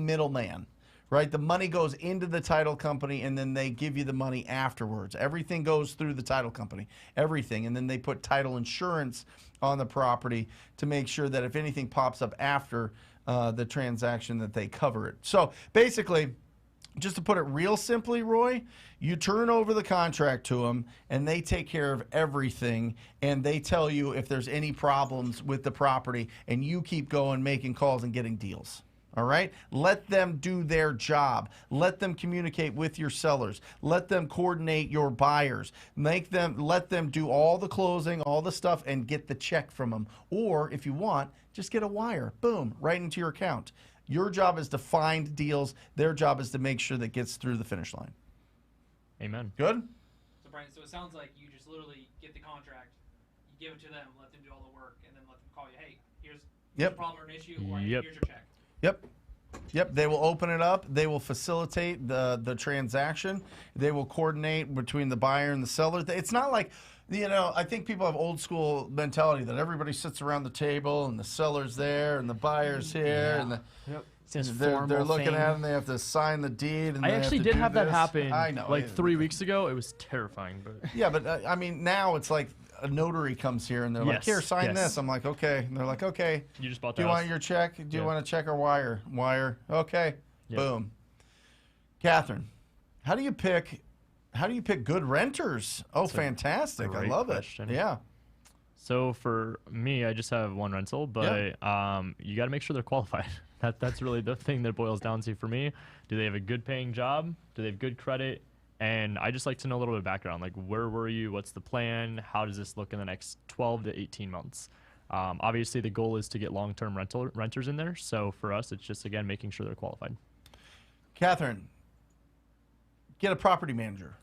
middleman, right? The money goes into the title company and then they give you the money afterwards. Everything goes through the title company, everything. And then they put title insurance on the property to make sure that if anything pops up after the transaction that they cover it. So basically, just to put it real simply, Roy, you turn over the contract to them, and they take care of everything, and they tell you if there's any problems with the property, and you keep going, making calls, and getting deals. All right? Let them do their job. Let them communicate with your sellers. Let them coordinate your buyers. Let them do all the closing, all the stuff, and get the check from them. Or, if you want, just get a wire. Boom, right into your account. Your job is to find deals. Their job is to make sure that it gets through the finish line. Amen. Good? So, Brian, so it sounds like you just literally get the contract, you give it to them, let them do all the work, and then let them call you, hey, here's a problem or an issue, or Yep. here's your check. Yep, they will open it up. They will facilitate the transaction. They will coordinate between the buyer and the seller. It's not like, I think people have old school mentality that everybody sits around the table and the seller's there and the buyer's here and they're looking at it and they have to sign the deed. And I actually did have that happen I know. like 3 weeks ago. It was terrifying. But Yeah, but I mean, now it's like a notary comes here and they're like, Yes, here, sign yes. this. I'm like, okay. And they're like, okay. you just bought Do the you house. want your check? Do you Yeah. want a check or wire? Wire. Okay. Yep. Boom. Catherine, how do you pick good renters? Oh, fantastic. I great love question. it. Yeah. So for me, I just have one rental, but you got to make sure they're qualified. That's really the thing that boils down to for me. Do they have a good paying job? Do they have good credit? And I just like to know a little bit of background, like where were you? What's the plan? How does this look in the next 12 to 18 months? Obviously, the goal is to get long-term renters in there. So for us, it's just, again, making sure they're qualified. Catherine, get a property manager.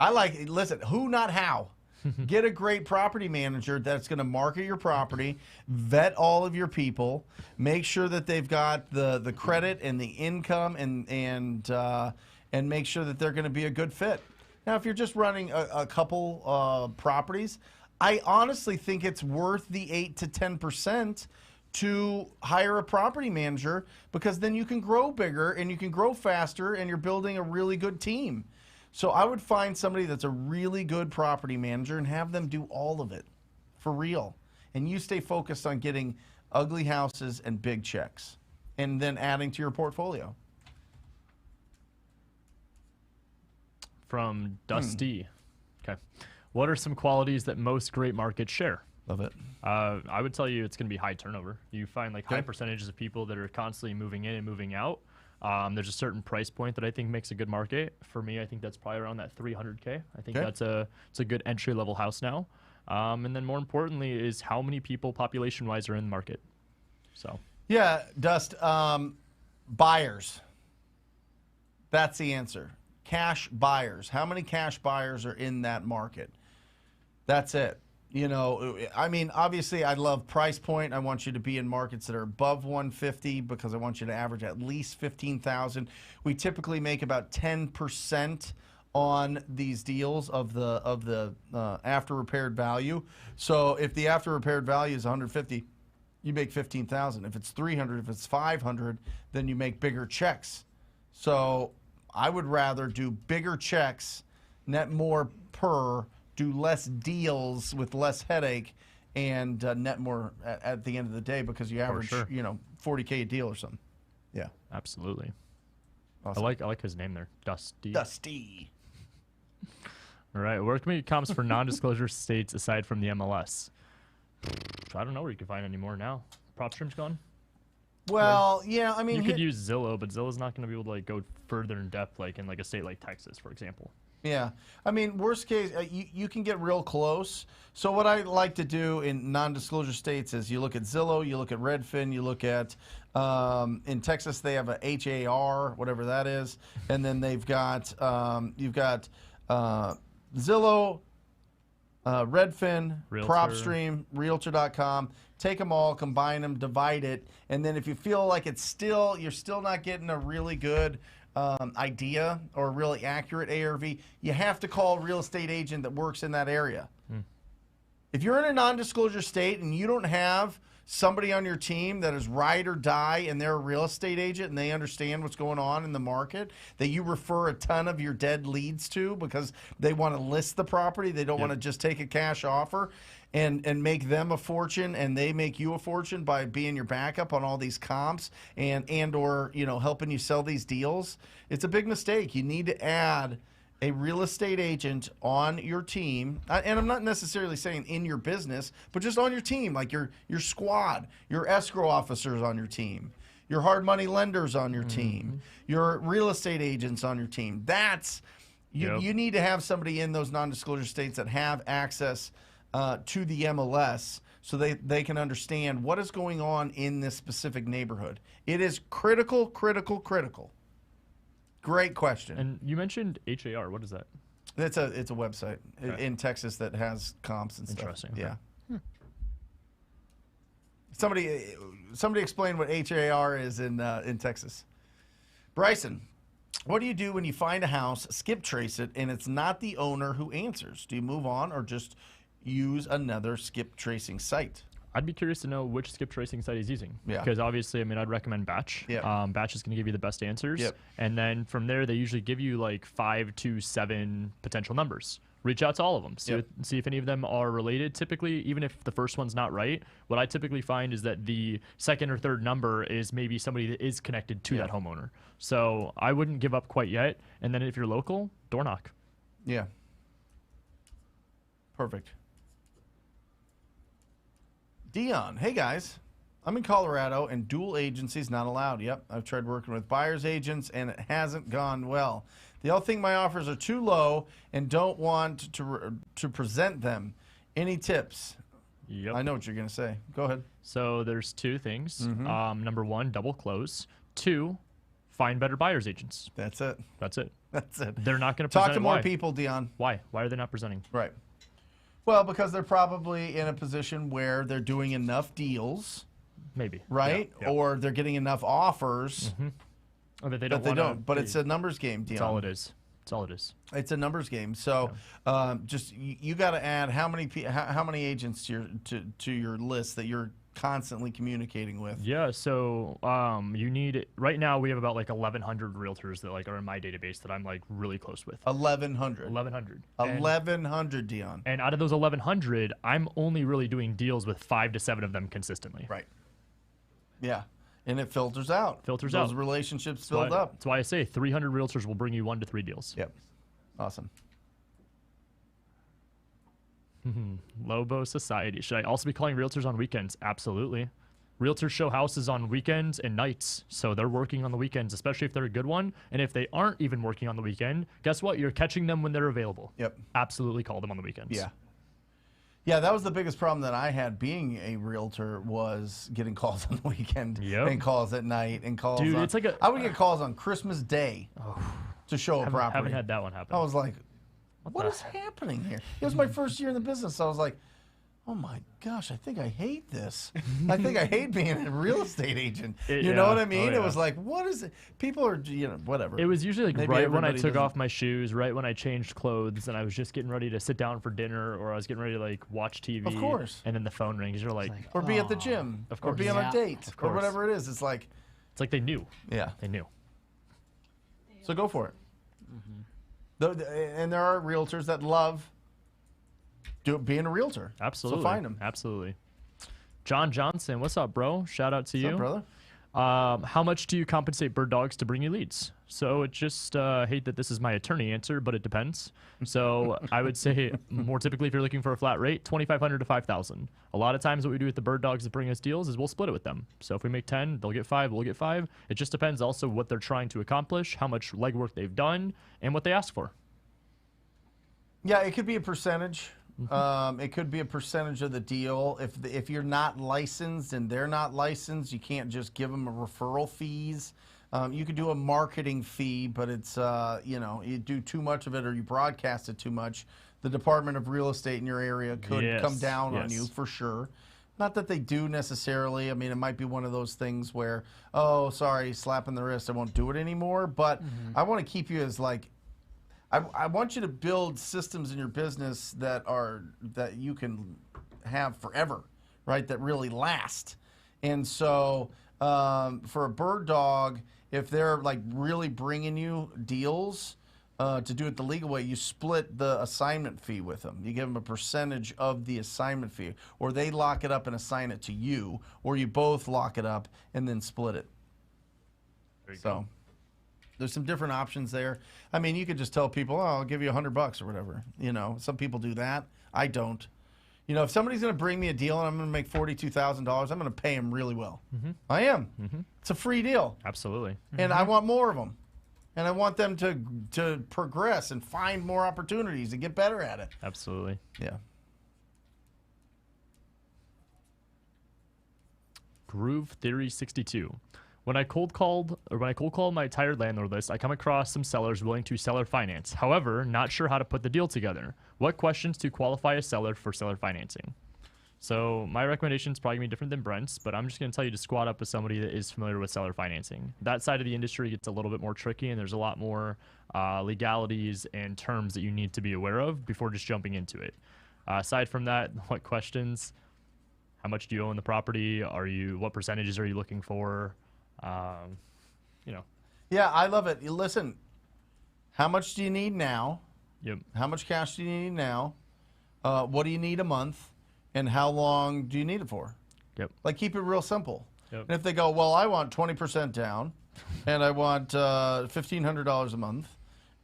Listen, who, not how. Get a great property manager that's going to market your property, vet all of your people, make sure that they've got the credit and the income, and make sure that they're going to be a good fit. Now, if you're just running a couple properties, I honestly think it's worth the 8 to 10% to hire a property manager, because then you can grow bigger and you can grow faster and you're building a really good team. So I would find somebody that's a really good property manager and have them do all of it for real. And you stay focused on getting ugly houses and big checks and then adding to your portfolio. From Dusty. Okay. What are some qualities that most great markets share? Love it. I would tell you it's going to be high turnover. You find like high percentages of people that are constantly moving in and moving out. There's a certain price point that I think makes a good market. For me, I think that's probably around that 300K. I think it's a good entry level house now. And then more importantly is how many people population wise are in the market. So yeah, Dust. Buyers. That's the answer. Cash buyers. How many cash buyers are in that market? That's it. I mean, obviously, I love price point. I want you to be in markets that are above 150 because I want you to average at least 15,000. We typically make about 10% on these deals of the after repaired value. So if the after repaired value is 150, you make 15,000. If it's 300, if it's 500, then you make bigger checks. So I would rather do bigger checks, net more per, do less deals with less headache, and net more at the end of the day, because you average, sure. $40K a deal or something. Yeah. absolutely. Awesome. I like his name there. Dusty. Dusty. All right. Where can we get comps for non-disclosure states aside from the MLS? I don't know where you can find any more now. PropStream's gone. Well, yeah, I mean, You could use Zillow, but Zillow's not going to be able to like go further in depth, like in like a state like Texas, for example. yeah. I mean, worst case, you can get real close. So what I like to do in non-disclosure states is you look at Zillow, you look at Redfin, you look at, in Texas, they have a HAR, whatever that is. And then they've got, you've got Zillow, Redfin, Realtor. PropStream, Realtor.com. Take them all, combine them, divide it, and then if you feel like you're still not getting a really good idea or really accurate ARV, you have to call a real estate agent that works in that area. If you're in a non-disclosure state and you don't have somebody on your team that is ride or die and they're a real estate agent and they understand what's going on in the market, that you refer a ton of your dead leads to because they want to list the property. They don't want to just take a cash offer and make them a fortune, and they make you a fortune by being your backup on all these comps and or, you know, helping you sell these deals. It's a big mistake. You need to add a real estate agent on your team, and I'm not necessarily saying in your business, but just on your team, like your squad, your escrow officers on your team, your hard money lenders on your team, your real estate agents on your team. That's you need to have somebody in those non-disclosure states that have access to the MLS so they can understand what is going on in this specific neighborhood. It is critical, critical, critical. Great question. And you mentioned HAR. What is that? It's a website in Texas that has comps and stuff. Interesting. Yeah. Somebody explain what HAR is in Texas. Bryson, what do you do when you find a house, skip trace it, and it's not the owner who answers? Do you move on or just use another skip tracing site? I'd be curious to know which skip tracing site he's using. Yeah. Because obviously, I mean, I'd recommend Batch. Yeah. Batch is going to give you the best answers. Yep. And then from there, they usually give you like 5 to 7 potential numbers. Reach out to all of them. See if any of them are related. Typically, even if the first one's not right, what I typically find is that the second or third number is maybe somebody that is connected to that homeowner. So I wouldn't give up quite yet. And then if you're local, door knock. Yeah. Perfect. Dion, hey guys, I'm in Colorado and dual agencies not allowed. Yep, I've tried working with buyer's agents and it hasn't gone well. They all think my offers are too low and don't want to present them. Any tips? Yep. I know what you're going to say. Go ahead. So there's 2 things. Number 1, double close. 2, find better buyer's agents. That's it. That's it. That's it. They're not going to present. Talk to more Why? people, Dion. Why? Why are they not presenting? Right. Well, because they're probably in a position where they're doing enough deals, Maybe. right? Yeah. Or they're getting enough offers Or that they that don't they wanna don't. But be- it's a numbers game, Dion. That's all it is. That's all it is. It's a numbers game. So just you got to add how many agents to your list that you're constantly communicating with. Yeah, so you need right now we have about like 1,100 realtors that like are in my database that I'm like really close with. 1,100. 1,100. 1,100, Dion. And out of those 1,100, I'm only really doing deals with 5 to 7 of them consistently. Right. Yeah. And it filters out. Filters Those out. relationships build up. That's why I say 300 realtors will bring you 1 to 3 deals. Yep. Awesome. Lobo Society. Should I also be calling realtors on weekends? Absolutely. Realtors show houses on weekends and nights, so they're working on the weekends, especially if they're a good one. And if they aren't even working on the weekend, guess what? You're catching them when they're available. Yep. Absolutely call them on the weekends. Yeah. Yeah, that was the biggest problem that I had being a realtor was getting calls on the weekend and calls at night and calls. Dude, on, it's like I would get calls on Christmas Day to show a property. Haven't had that one happen. I was like, what is happening here? It was my first year in the business. So I was like, oh my gosh, I think I hate this. I think I hate being a real estate agent. You know what I mean? It was like, what is it? People are, whatever. It was usually like Maybe right when I everybody took doesn't- off my shoes, right when I changed clothes, and I was just getting ready to sit down for dinner, or I was getting ready to like watch TV. Of course. And then the phone rings. You're like, or be at the gym. Of Or course. be on a Yeah. date. Of Or course. whatever it is. It's like, they knew. yeah. They knew. So go for it. And there are realtors that love being a realtor. Absolutely. So find them. Absolutely. John Johnson, what's up, bro? Shout out to you. What's up, brother? How much do you compensate bird dogs to bring you leads? So it just hate that this is my attorney answer, but it depends. So I would say more typically, if you're looking for a flat rate, $2,500 to $5,000. A lot of times, what we do with the bird dogs that bring us deals is we'll split it with them. So if we make 10, they'll get 5, we'll get 5. It just depends also what they're trying to accomplish, how much legwork they've done, and what they ask for. Yeah, it could be a percentage. It could be a percentage of the deal. If you're not licensed and they're not licensed, you can't just give them a referral fees. You could do a marketing fee, but it's you do too much of it or you broadcast it too much, the Department of Real Estate in your area could come down on you for sure. Not that they do necessarily. I mean, it might be one of those things where, oh, sorry, slapping the wrist, I won't do it anymore. But I want to keep you as like, I want you to build systems in your business that you can have forever, right? That really last. And so for a bird dog, if they're like really bringing you deals to do it the legal way, you split the assignment fee with them. You give them a percentage of the assignment fee, or they lock it up and assign it to you, or you both lock it up and then split it. So there's some different options there. I mean, you could just tell people, oh, I'll give you $100 or whatever. You know, some people do that. I don't. You know, if somebody's going to bring me a deal and I'm going to make $42,000, I'm going to pay them really well. I am. It's a free deal. Absolutely. And I want more of them. And I want them to progress and find more opportunities and get better at it. Absolutely. Yeah. Groove Theory 62. When I cold call my tired landlord list, I come across some sellers willing to seller finance. However, not sure how to put the deal together. What questions to qualify a seller for seller financing? So my recommendation is probably going to be different than Brent's, but I'm just going to tell you to squat up with somebody that is familiar with seller financing. That side of the industry gets a little bit more tricky, and there's a lot more legalities and terms that you need to be aware of before just jumping into it. Aside from that, what questions? How much do you own the property? What percentages are you looking for? You know. Yeah, I love it. Listen, how much do you need now? Yep. How much cash do you need now? What do you need a month? And how long do you need it for? Yep. Like, keep it real simple. Yep. And if they go, well, I want 20% down, and I want $1,500 a month,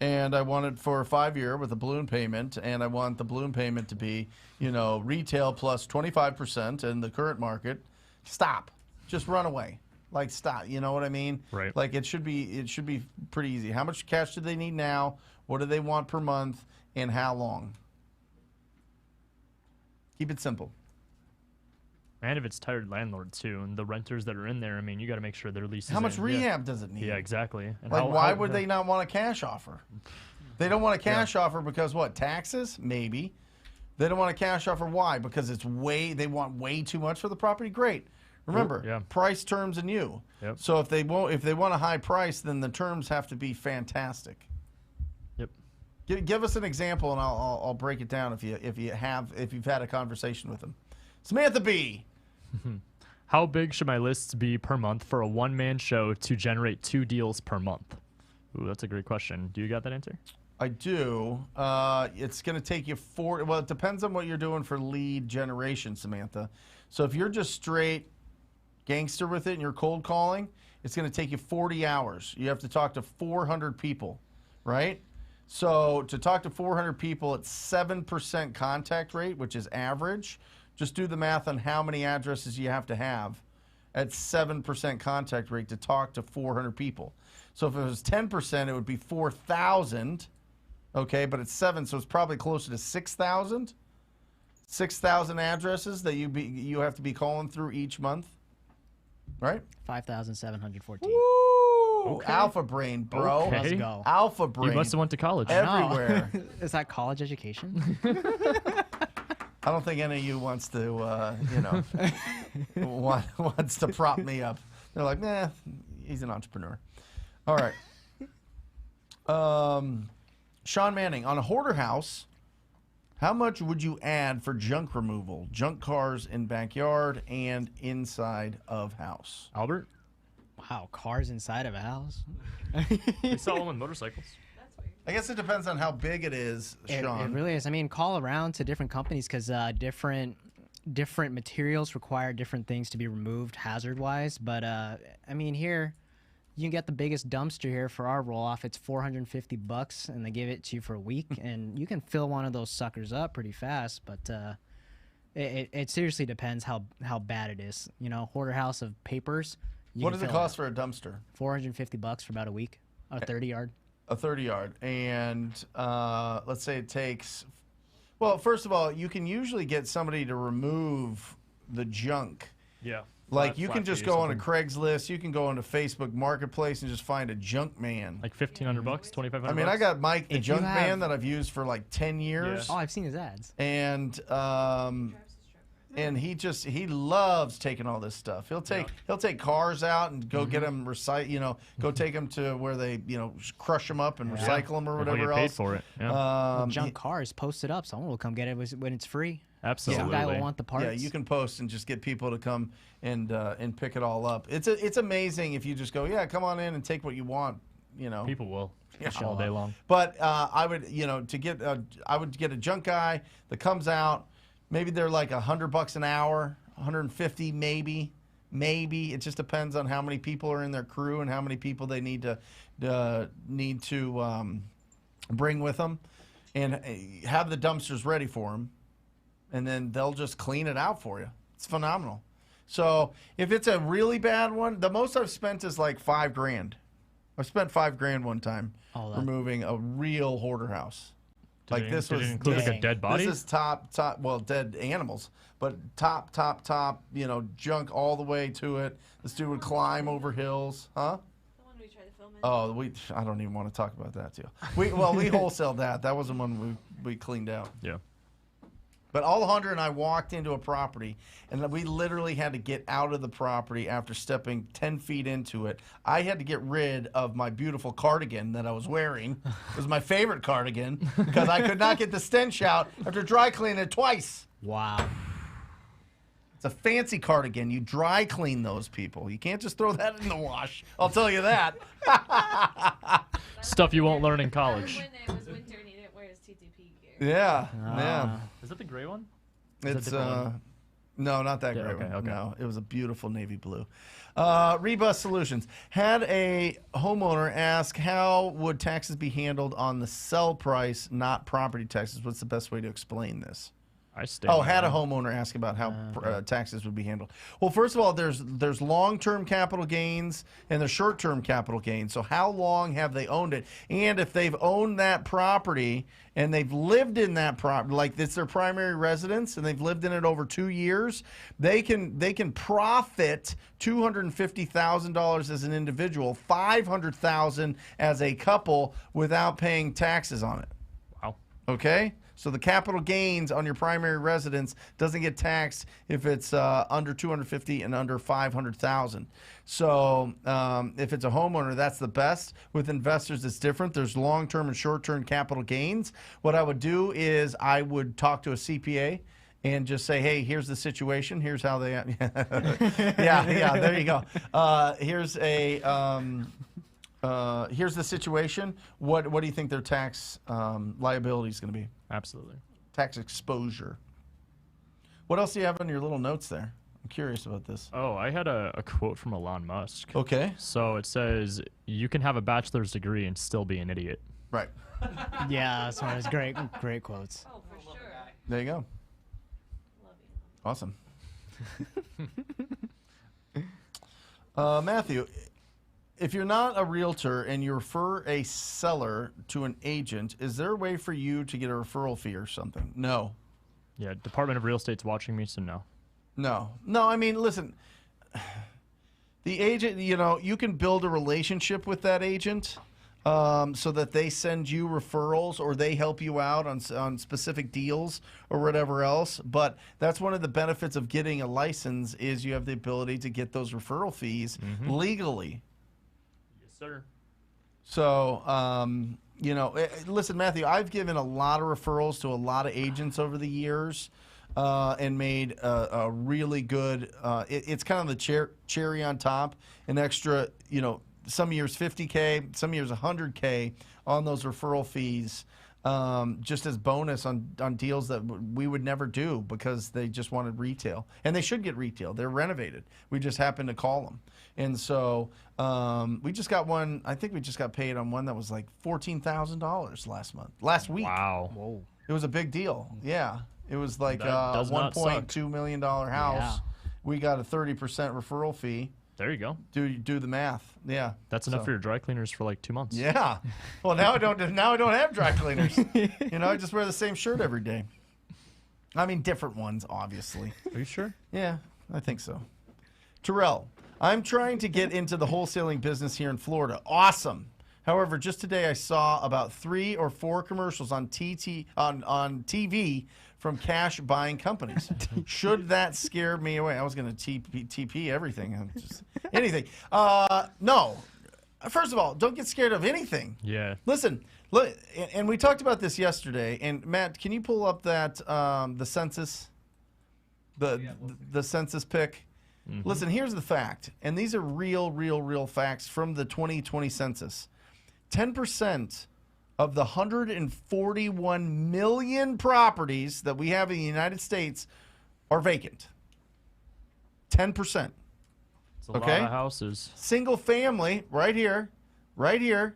and I want it for a 5-year with a balloon payment, and I want the balloon payment to be, you know, retail plus 25% in the current market, stop. Just run away. Like, stop. You know what I mean? Right. Like, it should be pretty easy. How much cash do they need now? What do they want per month? And how long? Keep it simple. And if it's tired landlords too, and the renters that are in there, I mean, you got to make sure their lease is How much in. rehab does it need? Yeah, exactly. And Like, why would they not want a cash offer? They don't want a cash offer because what? Taxes? Maybe. They don't want a cash offer. Why? Because they want way too much for the property. Great. Remember, price, terms, and you. Yep. So if they want a high price, then the terms have to be fantastic. Yep. Give us an example, and I'll break it down if you've had a conversation with them. Samantha B. How big should my lists be per month for a one-man show to generate 2 deals per month? Ooh, that's a great question. Do you got that answer? I do. It's going to take you 4. Well, it depends on what you're doing for lead generation, Samantha. So if you're just straight gangster with it and you're cold calling, it's going to take you 40 hours. You have to talk to 400 people, right? So to talk to 400 people at 7% contact rate, which is average, just do the math on how many addresses you have to have at 7% contact rate to talk to 400 people. So if it was 10%, it would be 4,000, okay? But it's 7, so it's probably closer to 6,000. 6,000 addresses that you have to be calling through each month, right? 5,714. Woo! Okay. Alpha brain, bro. Okay. Let's go. Alpha brain. You must have went to college. Everywhere. Is that college education? I don't think any of you wants to, wants to prop me up. They're like, nah, he's an entrepreneur. All right. Sean Manning, on a hoarder house, how much would you add for junk removal? Junk cars in backyard and inside of house. Albert? Wow, cars inside of a house? They sell them with motorcycles. I guess it depends on how big it is, Sean. It really is. I mean, call around to different companies because different materials require different things to be removed hazard-wise. But, I mean, here, you can get the biggest dumpster here for our roll-off. It's $450, and they give it to you for a week. And you can fill one of those suckers up pretty fast. But it seriously depends how bad it is. You know, hoarder house of papers. What does it cost for a dumpster? $450 for about a week, a 30-yard. A 30-yard. And let's say it takes... Well, first of all, you can usually get somebody to remove the junk. Yeah. Like, you can just go on a Craigslist. You can go onto Facebook Marketplace and just find a junk man. Like $1,500, $2,500. I mean, I got Mike the junk man that I've used for like 10 years. Oh, I've seen his ads. And he loves taking all this stuff. He'll take cars out and go get them go take them to where they crush them up and recycle them or whatever He'll get else. paid for it. Yeah. Junk cars, post it up. Someone will come get it when it's free. Absolutely. Some guy will want the parts. Yeah, you can post and just get people to come and pick it all up. It's amazing if you just go, yeah, come on in and take what you want. You know, People will all day long. But I would, I would get a junk guy that comes out. Maybe they're like $100 an hour, 150 maybe. It just depends on how many people are in their crew and how many people they need to bring with them, and have the dumpsters ready for them, and then they'll just clean it out for you. It's phenomenal. So if it's a really bad one, the most I've spent is like $5,000. I spent $5,000 one time removing a real hoarder house. Did it include like a dead body? This is top, well, dead animals, but top, junk all the way to it. This dude would climb over hills, huh? The one we tried to film in. Oh, I don't even want to talk about that too. We wholesaled that. That wasn't one we cleaned out. Yeah. But Alejandra and I walked into a property, and we literally had to get out of the property after stepping 10 feet into it. I had to get rid of my beautiful cardigan that I was wearing. It was my favorite cardigan because I could not get the stench out after dry cleaning it twice. Wow. It's a fancy cardigan. You dry clean those people. You can't just throw that in the wash. I'll tell you that. Stuff you won't learn in college. When it was winter and he didn't wear his TTP gear. Yeah. Is that the gray one? It's no, not that gray one. Okay. No, it was a beautiful navy blue. Rebus Solutions had a homeowner ask how would taxes be handled on the sell price, not property taxes. What's the best way to explain this? Had a homeowner ask about how taxes would be handled. Well, first of all, there's long-term capital gains and there's short-term capital gains. So how long have they owned it? And if they've owned that property and they've lived in that property, like it's their primary residence, and they've lived in it over 2 years, they can profit $250,000 as an individual, $500,000 as a couple without paying taxes on it. Wow. Okay. So the capital gains on your primary residence doesn't get taxed if it's under $250,000 and under $500,000. So if it's a homeowner, that's the best. With investors, it's different. There's long-term and short-term capital gains. What I would do is I would talk to a CPA and just say, hey, here's the situation. Here's how they yeah, there you go. Here's the situation. What do you think their tax liability is going to be? Absolutely. Tax exposure. What else do you have on your little notes there? I'm curious about this. Oh, I had a quote from Elon Musk. Okay. So it says, you can have a bachelor's degree and still be an idiot. Right. Yeah, that's one of those great quotes. Oh, for sure. There you go. Love you. Awesome. Matthew, if you're not a realtor and you refer a seller to an agent, is there a way for you to get a referral fee or something? No. Yeah, Department of Real Estate's watching me, so no. No. I mean, listen, the agent, you can build a relationship with that agent so that they send you referrals or they help you out on specific deals or whatever else. But that's one of the benefits of getting a license is you have the ability to get those referral fees legally. Sir. So, listen, Matthew, I've given a lot of referrals to a lot of agents over the years and made a really good, it's kind of the cherry on top, an extra, some years $50K, some years $100K on those referral fees, just as bonus on deals that we would never do because they just wanted retail. And they should get retail. They're renovated. We just happened to call them. And so we just got one, I think we just got paid on one that was like $14,000 last week. Wow. Whoa. It was a big deal. Yeah. It was like a $1.2 million house. Yeah. We got a 30% referral fee. There you go. Do the math. Yeah. That's enough for your dry cleaners for like 2 months. Yeah. Well, now I don't have dry cleaners. I just wear the same shirt every day. I mean, different ones, obviously. Are you sure? Yeah, I think so. Terrell, I'm trying to get into the wholesaling business here in Florida. Awesome. However, just today I saw about 3 or 4 commercials on TV from cash buying companies. Should that scare me away? I was going to TP everything. Anything. No. First of all, don't get scared of anything. Yeah. Listen, Look, and we talked about this yesterday. And Matt, can you pull up that the census, the census pick? Mm-hmm. Listen, here's the fact, and these are real facts from the 2020 census. 10% of the 141 million properties that we have in the United States are vacant. 10%. It's a lot of houses. Single family, right here,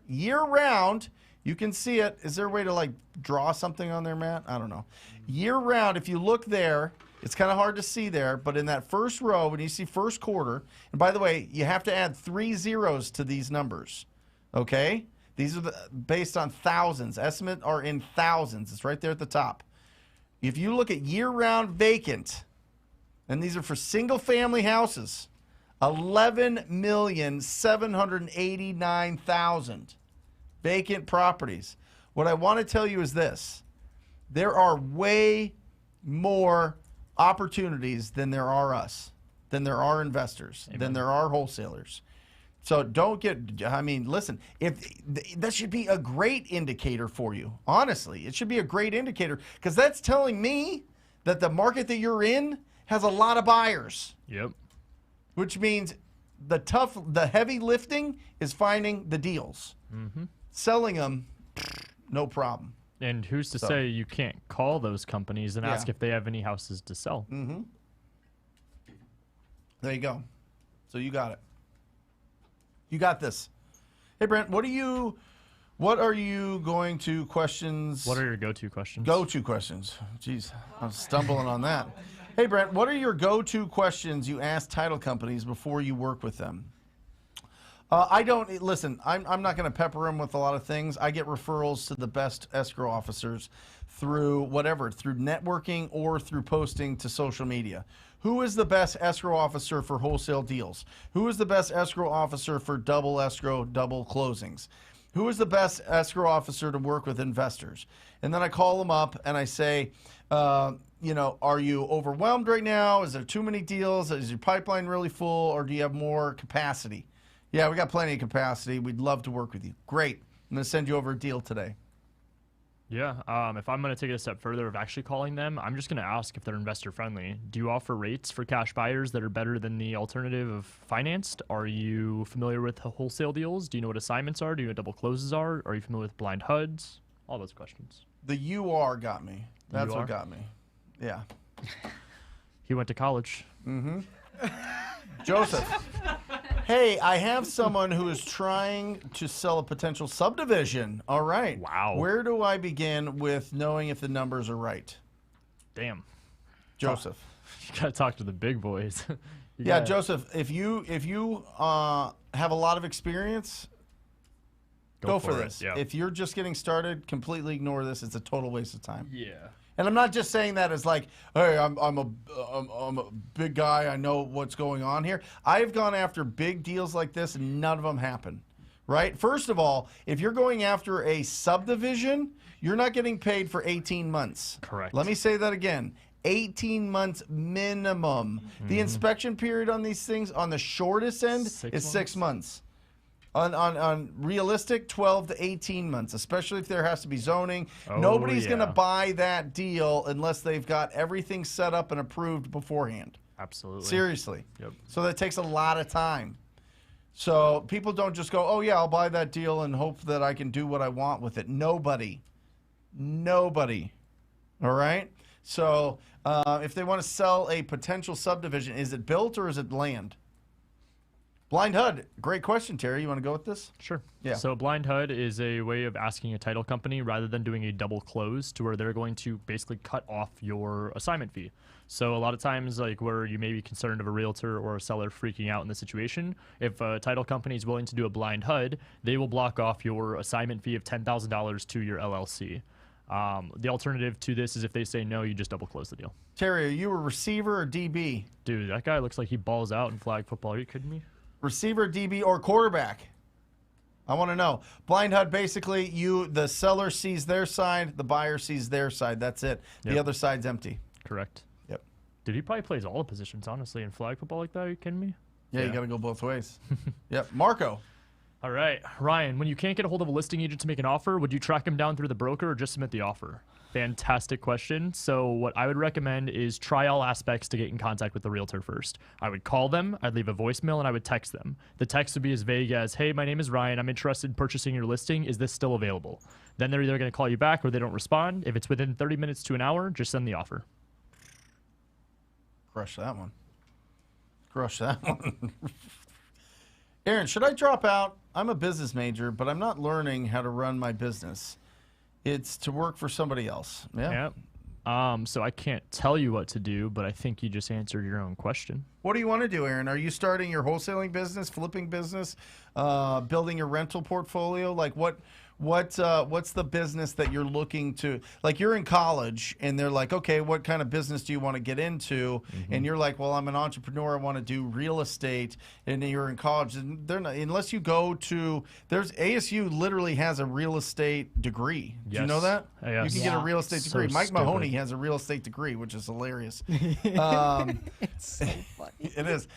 year round. You can see it. Is there a way to like draw something on there, Matt? I don't know. Year round, if you look there, it's kind of hard to see there, but in that first row, when you see first quarter, and by the way, you have to add 3 zeros to these numbers, okay? These are based on thousands. Estimate are in thousands. It's right there at the top. If you look at year-round vacant, and these are for single-family houses, 11,789,000 vacant properties. What I want to tell you is this. There are way more opportunities than there are investors, Amen. Than there are wholesalers. So don't get, listen, that should be a great indicator for you. Honestly, it should be a great indicator because that's telling me that the market that you're in has a lot of buyers. Yep. Which means the heavy lifting is finding the deals. Mm-hmm. Selling them, no problem. And who's to say you can't call those companies and ask if they have any houses to sell? Mm-hmm. There you go. So you got it. You got this. Hey, Brent, what are you going to questions? What are your go-to questions? Go-to questions. Jeez, I'm stumbling on that. Hey, Brent, what are your go-to questions you ask title companies before you work with them? I'm not going to pepper them with a lot of things. I get referrals to the best escrow officers through networking or through posting to social media. Who is the best escrow officer for wholesale deals? Who is the best escrow officer for double escrow, double closings? Who is the best escrow officer to work with investors? And then I call them up and I say, are you overwhelmed right now? Is there too many deals? Is your pipeline really full, or do you have more capacity? Yeah, we got plenty of capacity. We'd love to work with you. Great. I'm going to send you over a deal today. Yeah. If I'm going to take it a step further of actually calling them, I'm just going to ask if they're investor friendly. Do you offer rates for cash buyers that are better than the alternative of financed? Are you familiar with wholesale deals? Do you know what assignments are? Do you know what double closes are? Are you familiar with blind HUDs? All those questions. The UR got me. That's what got me. Yeah. He went to college. Mm-hmm. Joseph. Hey, I have someone who is trying to sell a potential subdivision. All right. Wow. Where do I begin with knowing if the numbers are right? Damn. Joseph. You got to talk to the big boys. Yeah, Joseph, if you have a lot of experience, go for this. Yeah. If you're just getting started, completely ignore this. It's a total waste of time. Yeah. And I'm not just saying that as like, hey, I'm a big guy. I know what's going on here. I've gone after big deals like this, and none of them happen, right? First of all, if you're going after a subdivision, you're not getting paid for 18 months. Correct. Let me say that again. 18 months minimum. Mm-hmm. The inspection period on these things on the shortest end is 6 months. On realistic, 12 to 18 months, especially if there has to be zoning. Nobody's going to buy that deal unless they've got everything set up and approved beforehand. Absolutely. Seriously. Yep. So that takes a lot of time. So people don't just go, oh, yeah, I'll buy that deal and hope that I can do what I want with it. Nobody. All right? So if they want to sell a potential subdivision, is it built or is it land? Blind HUD, great question, Terry. You want to go with this? Sure. Yeah. So blind HUD is a way of asking a title company rather than doing a double close to where they're going to basically cut off your assignment fee. So a lot of times, like where you may be concerned of a realtor or a seller freaking out in the situation, if a title company is willing to do a blind HUD, they will block off your assignment fee of $10,000 to your LLC. The alternative to this is if they say no, you just double close the deal. Terry, are you a receiver or DB? Dude, that guy looks like he balls out in flag football. Are you kidding me? Receiver, DB, or quarterback? I want to know. Blind HUD, basically, the seller sees their side, the buyer sees their side. That's it. The other side's empty. Correct. Yep. Dude, he probably plays all the positions, honestly, in flag football like that. Are you kidding me? Yeah. You got to go both ways. Yep. Marco. All right, Ryan, when you can't get a hold of a listing agent to make an offer, would you track him down through the broker or just submit the offer? Fantastic question. So what I would recommend is try all aspects to get in contact with the realtor first. I would call them, I'd leave a voicemail, and I would text them. The text would be as vague as, hey, my name is Ryan. I'm interested in purchasing your listing. Is this still available? Then they're either going to call you back or they don't respond. If it's within 30 minutes to an hour, just send the offer. Crush that one. Crush that one. Aaron, should I drop out? I'm a business major, but I'm not learning how to run my business. It's to work for somebody else. Yeah. So I can't tell you what to do, but I think you just answered your own question. What do you want to do, Aaron? Are you starting your wholesaling business, flipping business, building your rental portfolio? Like what's the business that you're looking to, like you're in college and they're like, okay, what kind of business do you want to get into? And you're like, well, I'm an entrepreneur. I want to do real estate. And you're in college and they're not, unless you go to, ASU literally has a real estate degree. Do you know that? Yes. You can get a real estate degree. So Mike Mahoney stupid. has a real estate degree, which is hilarious. It's so funny. It is.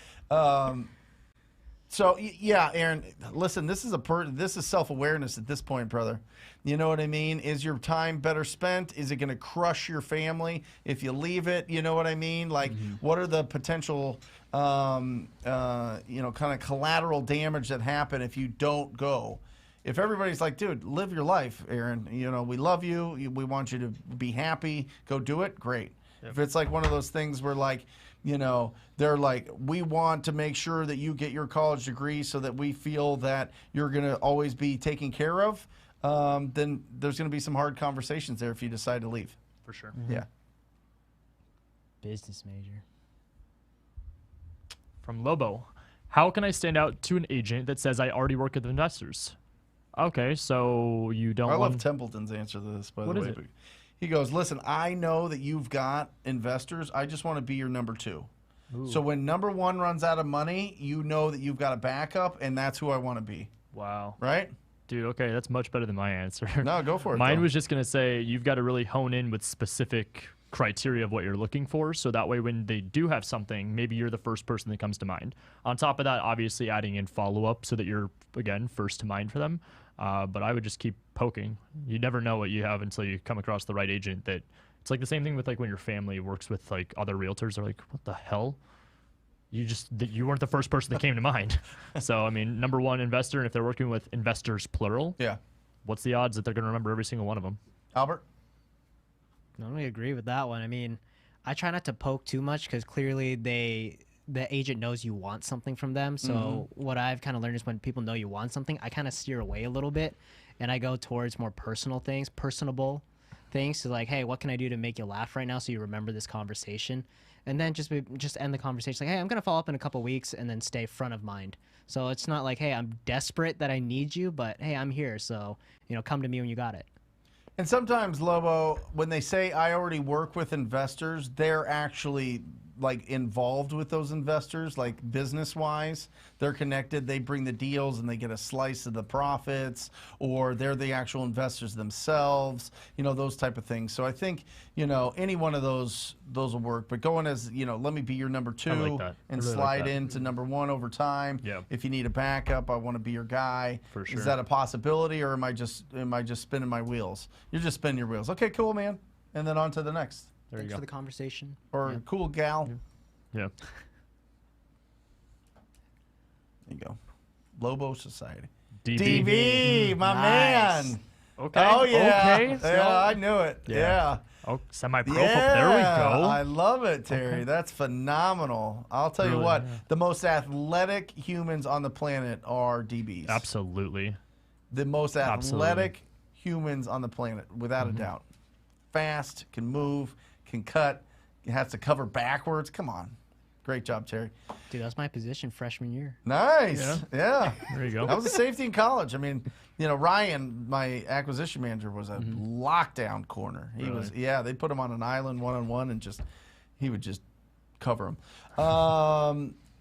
So yeah, Aaron, listen, this is self-awareness at this point, brother. You know what I mean? Is your time better spent? Is it going to crush your family if you leave it? You know what I mean? Like, what are the potential, kind of collateral damage that happen if you don't go? If everybody's like, dude, live your life, Aaron. You know, we love you. We want you to be happy. Go do it. Great. Yep. If it's like one of those things where like, you know, they're like, we want to make sure that you get your college degree so that we feel that you're going to always be taken care of, then there's going to be some hard conversations there if you decide to leave. For sure. Yeah. Business major. From Lobo, how can I stand out to an agent that says I already work with investors? Okay, so you don't I want... love Templeton's answer to this, by the What way. is it? He goes, listen, I know that you've got investors. I just want to be your number two. So when number one runs out of money, you know that you've got a backup, and that's who I want to be. Wow. Right? Dude, okay, that's much better than my answer. No, go for it. Mine though. was just going to say you've got to really hone in with specific criteria of what you're looking for, so that way when they do have something, maybe you're the first person that comes to mind. On top of that, obviously adding in follow-up so that you're, again, first to mind for them. But I would just keep poking. You never know what you have until you come across the right agent. That it's like the same thing with like when your family works with like other realtors. They're like, what the hell? You weren't the first person that came to mind. So I mean, number one, investor, and if they're working with investors plural, Yeah. what's the odds that they're going to remember every single one of them? Albert? I don't really agree with that one. I mean, I try not to poke too much because clearly the agent knows you want something from them. So what I've kind of learned is when people know you want something, I kind of steer away a little bit and I go towards more personal things, personable things. So like, hey, what can I do to make you laugh right now so you remember this conversation? And then just end the conversation like, hey, I'm going to follow up in a couple weeks, and then stay front of mind. So it's not like, hey, I'm desperate that I need you, but hey, I'm here. So, come to me when you got it. And sometimes, Lobo, when they say I already work with investors, they're actually like involved with those investors, like business-wise. They're connected. They bring the deals and they get a slice of the profits, or they're the actual investors themselves, those type of things. So I think, any one of those will work. But going as, let me be your number two and really slide like that. into number one over time. Yeah. If you need a backup, I want to be your guy. For sure. Is that a possibility, or am I just spinning my wheels? You're just spinning your wheels. Okay, cool, man. And then on to the next. There Thanks you for go. the conversation. Or cool gal. Yeah. There you go. Lobo Society. DB. my Nice. man. Okay. Oh, yeah. Okay. So, Yeah, I knew it. Yeah. Oh, semi-pro. Yeah. There we go. I love it, Terry. That's phenomenal. I'll tell you Really, what, yeah. the most athletic humans on the planet are DBs. Absolutely. The most athletic humans on the planet, without a doubt. Fast, can move, can cut, has to cover backwards. Come on. Great job, Terry. Dude, that was my position freshman year. Nice. Yeah. There you go. That was a safety in college. I mean, Ryan, my acquisition manager, was a lockdown corner. He was, they put him on an island one-on-one and he would just cover him.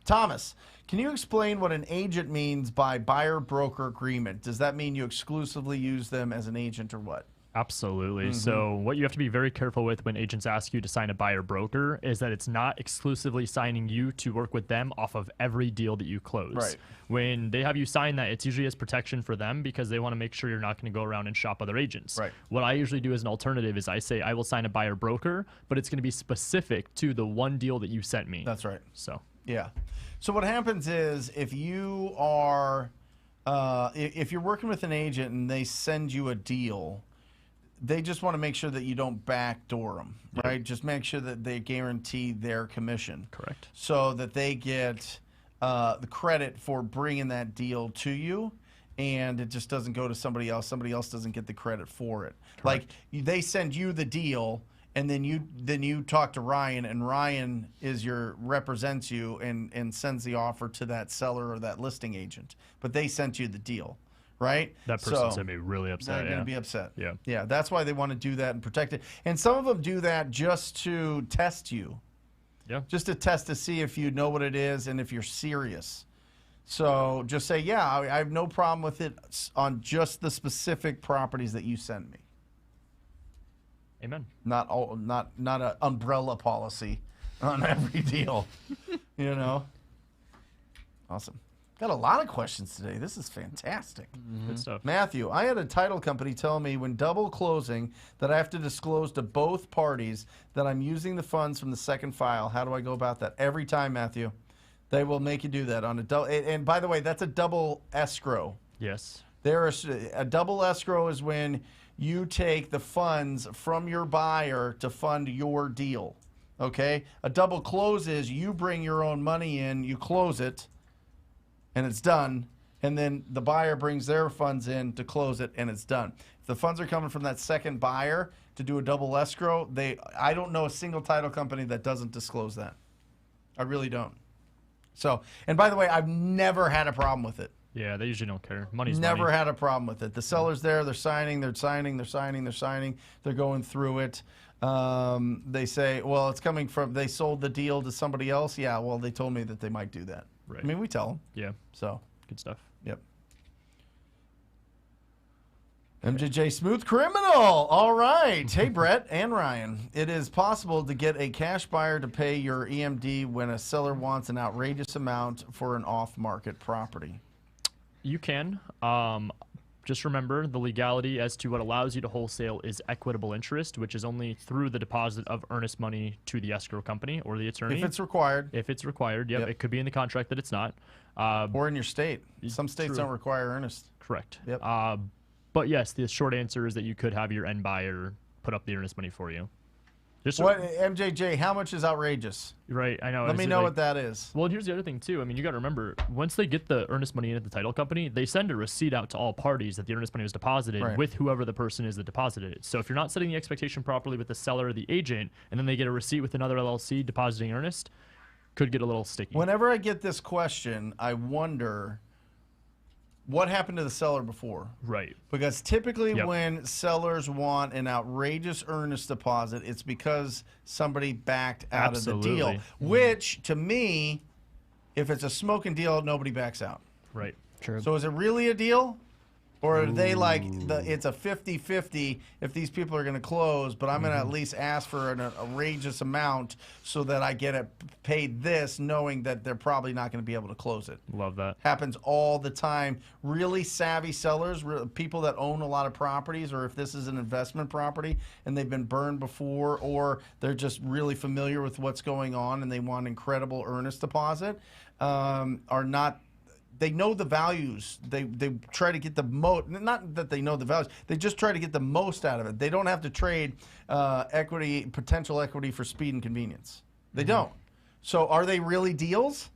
Thomas, can you explain what an agent means by buyer-broker agreement? Does that mean you exclusively use them as an agent or what? Absolutely. So what you have to be very careful with when agents ask you to sign a buyer broker is that it's not exclusively signing you to work with them off of every deal that you close. Right. When they have you sign that, it's usually as protection for them because they want to make sure you're not going to go around and shop other agents. Right. What I usually do as an alternative is I say I will sign a buyer broker, but it's going to be specific to the one deal that you sent me. That's right. So Yeah. So what happens is if you are, if you're working with an agent and they send you a deal, they just want to make sure that you don't backdoor them, right? Just make sure that they guarantee their commission. correct. So that they get the credit for bringing that deal to you, and it just doesn't go to somebody else. Somebody else doesn't get the credit for it. Like they send you the deal, and then you talk to Ryan, and Ryan represents you and sends the offer to that seller or that listing agent. But they sent you the deal. Right? That person's going to be really upset. They're going to be upset. Yeah. Yeah, that's why they want to do that and protect it. And some of them do that just to test you. Yeah. Just to test to see if you know what it is and if you're serious. So just say, yeah, I have no problem with it on just the specific properties that you send me. Amen. Not an umbrella policy on every deal. You know? Awesome. Got a lot of questions today. This is fantastic. Good stuff. Matthew, I had a title company tell me when double closing that I have to disclose to both parties that I'm using the funds from the second file. How do I go about that? Every time, Matthew. They will make you do that on a double. And by the way, that's a double escrow. Yes. A double escrow is when you take the funds from your buyer to fund your deal. Okay? A double close is you bring your own money in, you close it, and it's done, and then the buyer brings their funds in to close it, and it's done. If the funds are coming from that second buyer to do a double escrow, I don't know a single title company that doesn't disclose that. I really don't. So, and by the way, I've never had a problem with it. Yeah, they usually don't care. Money's Never money. had a problem with it. The seller's there, they're signing, they're going through it. They say, well, it's coming from, they sold the deal to somebody else. Yeah, well, they told me that they might do that. Right. I mean, we tell them. Yeah. So, Good stuff. yep. MJJ Smooth Criminal. All right. Hey, Brett and Ryan. It is possible to get a cash buyer to pay your EMD when a seller wants an outrageous amount for an off-market property. You can. Just remember the legality as to what allows you to wholesale is equitable interest, which is only through the deposit of earnest money to the escrow company or the attorney. If it's required. If it's required, yep. Yep. It could be in the contract that it's not. Or in your state. Some states True. don't require earnest. Correct. Yep. But yes, the short answer is that you could have your end buyer put up the earnest money for you. Just What, MJJ, how much is outrageous? right, I know. Let Is me it know like- what that is. Well, here's the other thing too. I mean, you got to remember once they get the earnest money in at the title company, they send a receipt out to all parties that the earnest money was deposited Right. with whoever the person is that deposited it. So if you're not setting the expectation properly with the seller or the agent, and then they get a receipt with another LLC depositing earnest, could get a little sticky. Whenever I get this question, I wonder what happened to the seller before. Right. Because typically Yep. when sellers want an outrageous earnest deposit, it's because somebody backed out of the deal. Absolutely. Which, to me, if it's a smoking deal, nobody backs out. Right. True. So is it really a deal? Or are they like, it's a 50-50 if these people are going to close, but I'm going to at least ask for an outrageous amount so that I get it paid this, knowing that they're probably not going to be able to close it. Love that. Happens all the time. Really savvy sellers, people that own a lot of properties, or if this is an investment property and they've been burned before, or they're just really familiar with what's going on and they want incredible earnest deposit, are not. They know the values. They try to get the most. Not that they know the values. They just try to get the most out of it. They don't have to trade potential equity for speed and convenience. They don't. So are they really deals?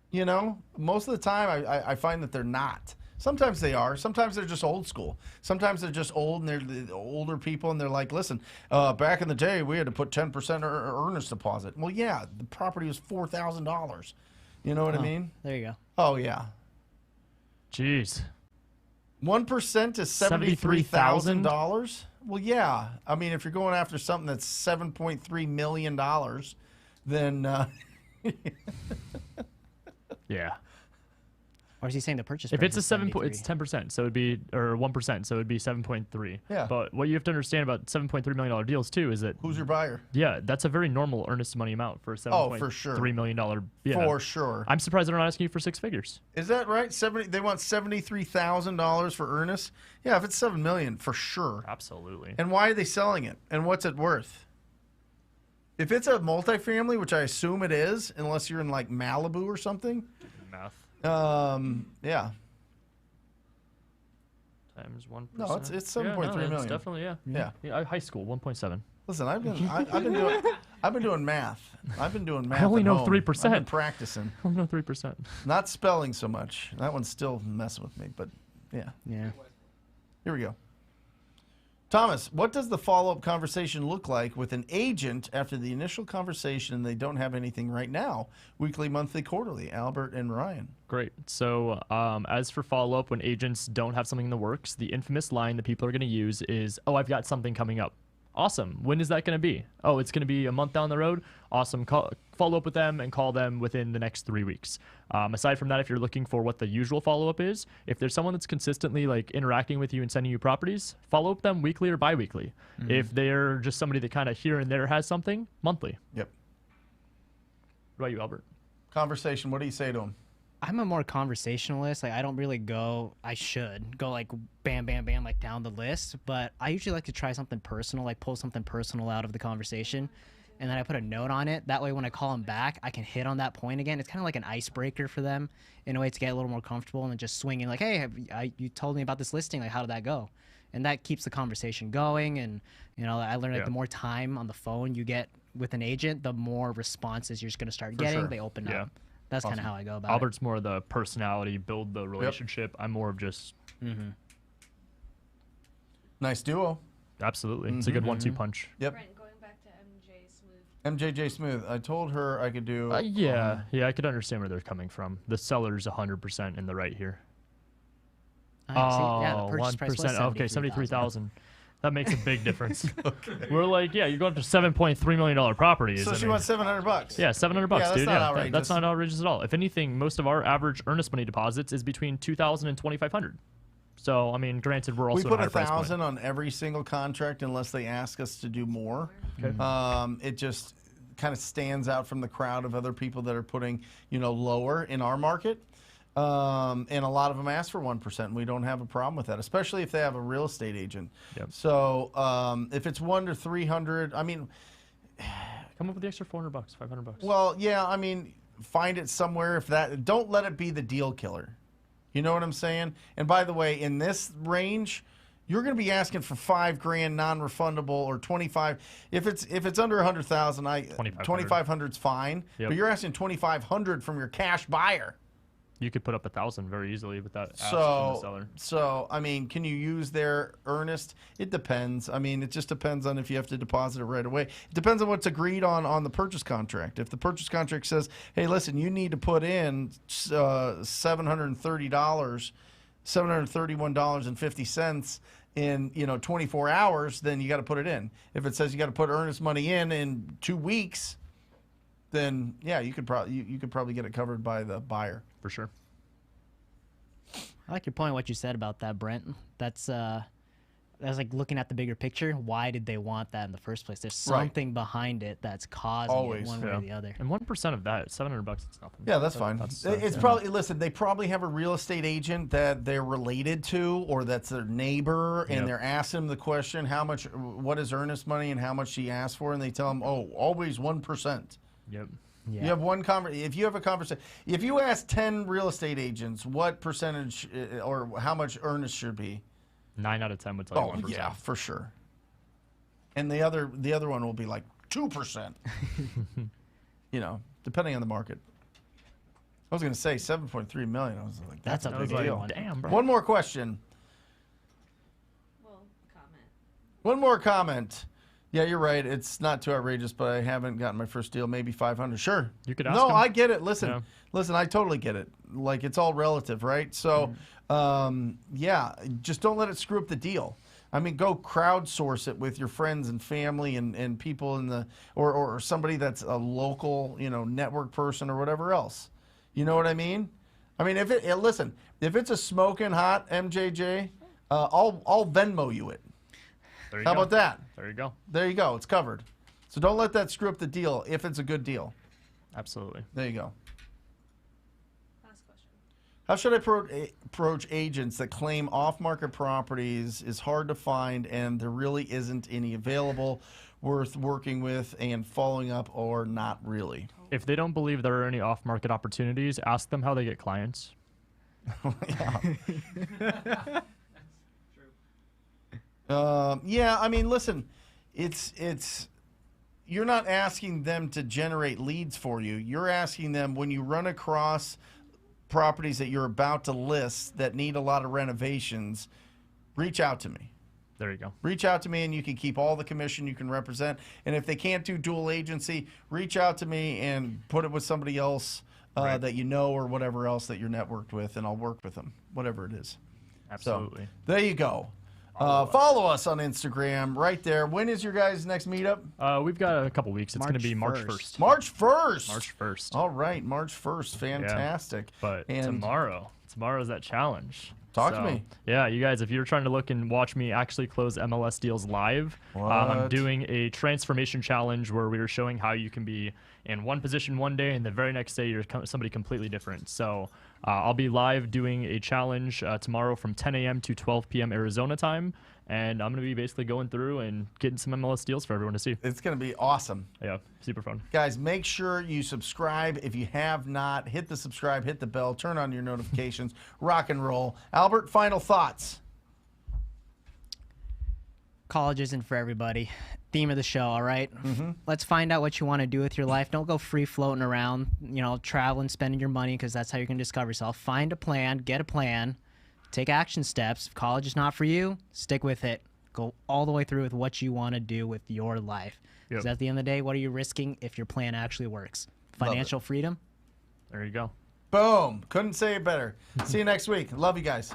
You know, most of the time I find that they're not. Sometimes they are. Sometimes they're just old school. Sometimes they're just old and they're the older people and they're like, listen, back in the day we had to put 10% earnest deposit. Well, yeah, the property was $4,000. You know what I mean? There you go. Oh, yeah. Jeez. 1% is $73,000? Well, yeah. I mean, if you're going after something that's $7.3 million, then... Yeah. Or is he saying the purchase If price it's a is 10%, so it'd be, or 1%, so it'd be 7.3. Yeah. But what you have to understand about $7.3 million deals too is that Who's your buyer? yeah, that's a very normal earnest money amount for a $7.3 for sure. million. Yeah. For sure. I'm surprised they're not asking you for 6 figures. Is that right? They want $73,000 for earnest. Yeah, if it's $7 million, for sure. Absolutely. And why are they selling it? And what's it worth? If it's a multifamily, which I assume it is, unless you're in like Malibu or something. Math Yeah. times 1%. No, it's 7.3 million. It's definitely Yeah. High school 1.7. Listen, I've been doing math. I've been doing math. I only at know home. 3%. I've been practicing. I only know 3%. Not spelling so much. That one's still messing with me, but yeah. Yeah. Here we go. Thomas, what does the follow-up conversation look like with an agent after the initial conversation and they don't have anything right now? Weekly, monthly, quarterly. Albert and Ryan. Great. So as for follow-up, when agents don't have something in the works, the infamous line that people are going to use is, oh, I've got something coming up. Awesome. When is that going to be? Oh, it's going to be a month down the road. Awesome. Follow up with them and call them within the next 3 weeks. Aside from that, if you're looking for what the usual follow-up is, if there's someone that's consistently like interacting with you and sending you properties, follow up them weekly or bi-weekly. If they're just somebody that kind of here and there has something, monthly. Yep. What about you, Albert? Conversation. What do you say to them? I'm a more conversationalist. Like I don't really go. I should go like bam, bam, bam, like down the list. But I usually like to try something personal, like pull something personal out of the conversation, and then I put a note on it. That way, when I call them back, I can hit on that point again. It's kind of like an icebreaker for them in a way to get a little more comfortable and then just swinging like, hey, you told me about this listing. Like, how did that go? And that keeps the conversation going. And you know, I learned like the more time on the phone you get with an agent, the more responses you're just gonna start getting. sure. They open Yeah. up. That's kind of how I go about Albert's more the personality, build the relationship. I'm more of just Nice duo. absolutely. It's a good 1-2 punch. Yep. Brent, going back to MJ Smooth. MJJ Smooth. I told her I could do. Yeah, I could understand where they're coming from. The seller's 100% in the right here. it. Yeah, the purchase price was 1%. Okay, 73,000. That makes a big difference. We're like, yeah, you're going to $7.3 million properties. So she wants $700. Yeah, $700, that's dude. not outrageous. That's not outrageous at all. If anything, most of our average earnest money deposits is between $2,000 and $2,500. So, I mean, granted, we're also We put at a higher price point. $1,000 on every single contract unless they ask us to do more. Okay. It just kind of stands out from the crowd of other people that are putting, lower in our market. And a lot of them ask for 1%. And we don't have a problem with that, especially if they have a real estate agent. Yep. So if it's 1 to 300, I mean, come up with the extra $400, $500. well, yeah, I mean, find it somewhere. Don't let it be the deal killer. You know what I'm saying? And by the way, in this range, you're going to be asking for $5,000 non-refundable or 25. If it's under 100,000, 2,500 is fine. Yep. But you're asking 2,500 from your cash buyer. You could put up 1,000 very easily without asking the seller. So, I mean, can you use their earnest? It depends. I mean, it just depends on if you have to deposit it right away. It depends on what's agreed on the purchase contract. If the purchase contract says, hey, listen, you need to put in $730, $731.50 in 24 hours, then you got to put it in. If it says you got to put earnest money in 2 weeks, then yeah, you could probably get it covered by the buyer. For sure. I like your point, what you said about that, Brent. That's like looking at the bigger picture. Why did they want that in the first place? There's something behind it that's causing it one way or the other. And 1% of that, $700, it's nothing. Yeah, that's fine. It's probably, listen, they probably have a real estate agent that they're related to or that's their neighbor, and they're asking them the question, what is earnest money and how much she asked for, and they tell them, oh, always 1%. Yep. Yeah. You have if you have a conversation, if you ask 10 real estate agents what percentage or how much earnest should be, 9 out of 10 would tell you 1%. Yeah, for sure. And the other one will be like 2%. Depending on the market. I was going to say 7.3 million. I was like, that's a big deal. Damn, bro. One more question. Well, comment. One more comment. Yeah, you're right. It's not too outrageous, but I haven't gotten my first deal. Maybe 500. Sure. You could ask No, them. I get it. Listen, I totally get it. Like, it's all relative, right? So, just don't let it screw up the deal. I mean, go crowdsource it with your friends and family and people in the or somebody that's a local, network person or whatever else. You know what I mean? I mean, listen, if it's a smoking hot MJJ, I'll Venmo you it. There you How go. about that? There you go. There you go. It's covered. So don't let that screw up the deal if it's a good deal. Absolutely. There you go. Last question. How should I approach agents that claim off-market properties is hard to find and there really isn't any available worth working with and following up, or not really? If they don't believe there are any off-market opportunities, ask them how they get clients. Yeah, I mean, listen, it's you're not asking them to generate leads for you. You're asking them, when you run across properties that you're about to list that need a lot of renovations, reach out to me. There you go. Reach out to me and you can keep all the commission, you can represent. And if they can't do dual agency, reach out to me and put it with somebody else that you know, or whatever else that you're networked with, and I'll work with them, whatever it is. Absolutely. So, there you go. Follow us on Instagram right there. When is your guys' next meetup? We've got a couple weeks. It's going to be March 1st. March 1st. March 1st. All right, March 1st. Fantastic. Yeah. But and tomorrow's that challenge. Talk to me. Yeah, you guys, if you're trying to look and watch me actually close MLS deals live, I'm doing a transformation challenge where we are showing how you can be in one position one day and the very next day you're somebody completely different. So I'll be live doing a challenge tomorrow from 10 a.m. to 12 p.m. Arizona time. And I'm going to be basically going through and getting some MLS deals for everyone to see. It's going to be awesome. Yeah, super fun. Guys, make sure you subscribe. If you have not, hit the subscribe, hit the bell, turn on your notifications, rock and roll. Albert, final thoughts. College isn't for everybody. Theme of the show, all right? Let's find out what you want to do with your life. Don't go free floating around, traveling, spending your money, because that's how you're going to discover yourself. Find a plan, get a plan. Take action steps. If college is not for you, stick with it. Go all the way through with what you want to do with your life. Because at the end of the day, what are you risking if your plan actually works? Financial freedom? There you go. Boom. Couldn't say it better. See you next week. Love you guys.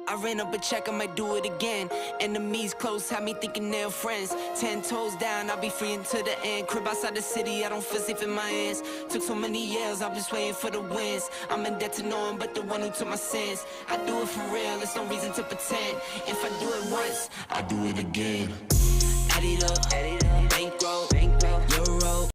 I ran up a check, I might do it again. Enemies close, had me thinking they're friends. 10 toes down, I'll be free until the end. Crib outside the city, I don't feel safe in my hands. Took so many years, I'm just waiting for the wins. I'm in debt to no one but the one who took my sins. I do it for real, there's no reason to pretend. If I do it once, I do it again. Add it up,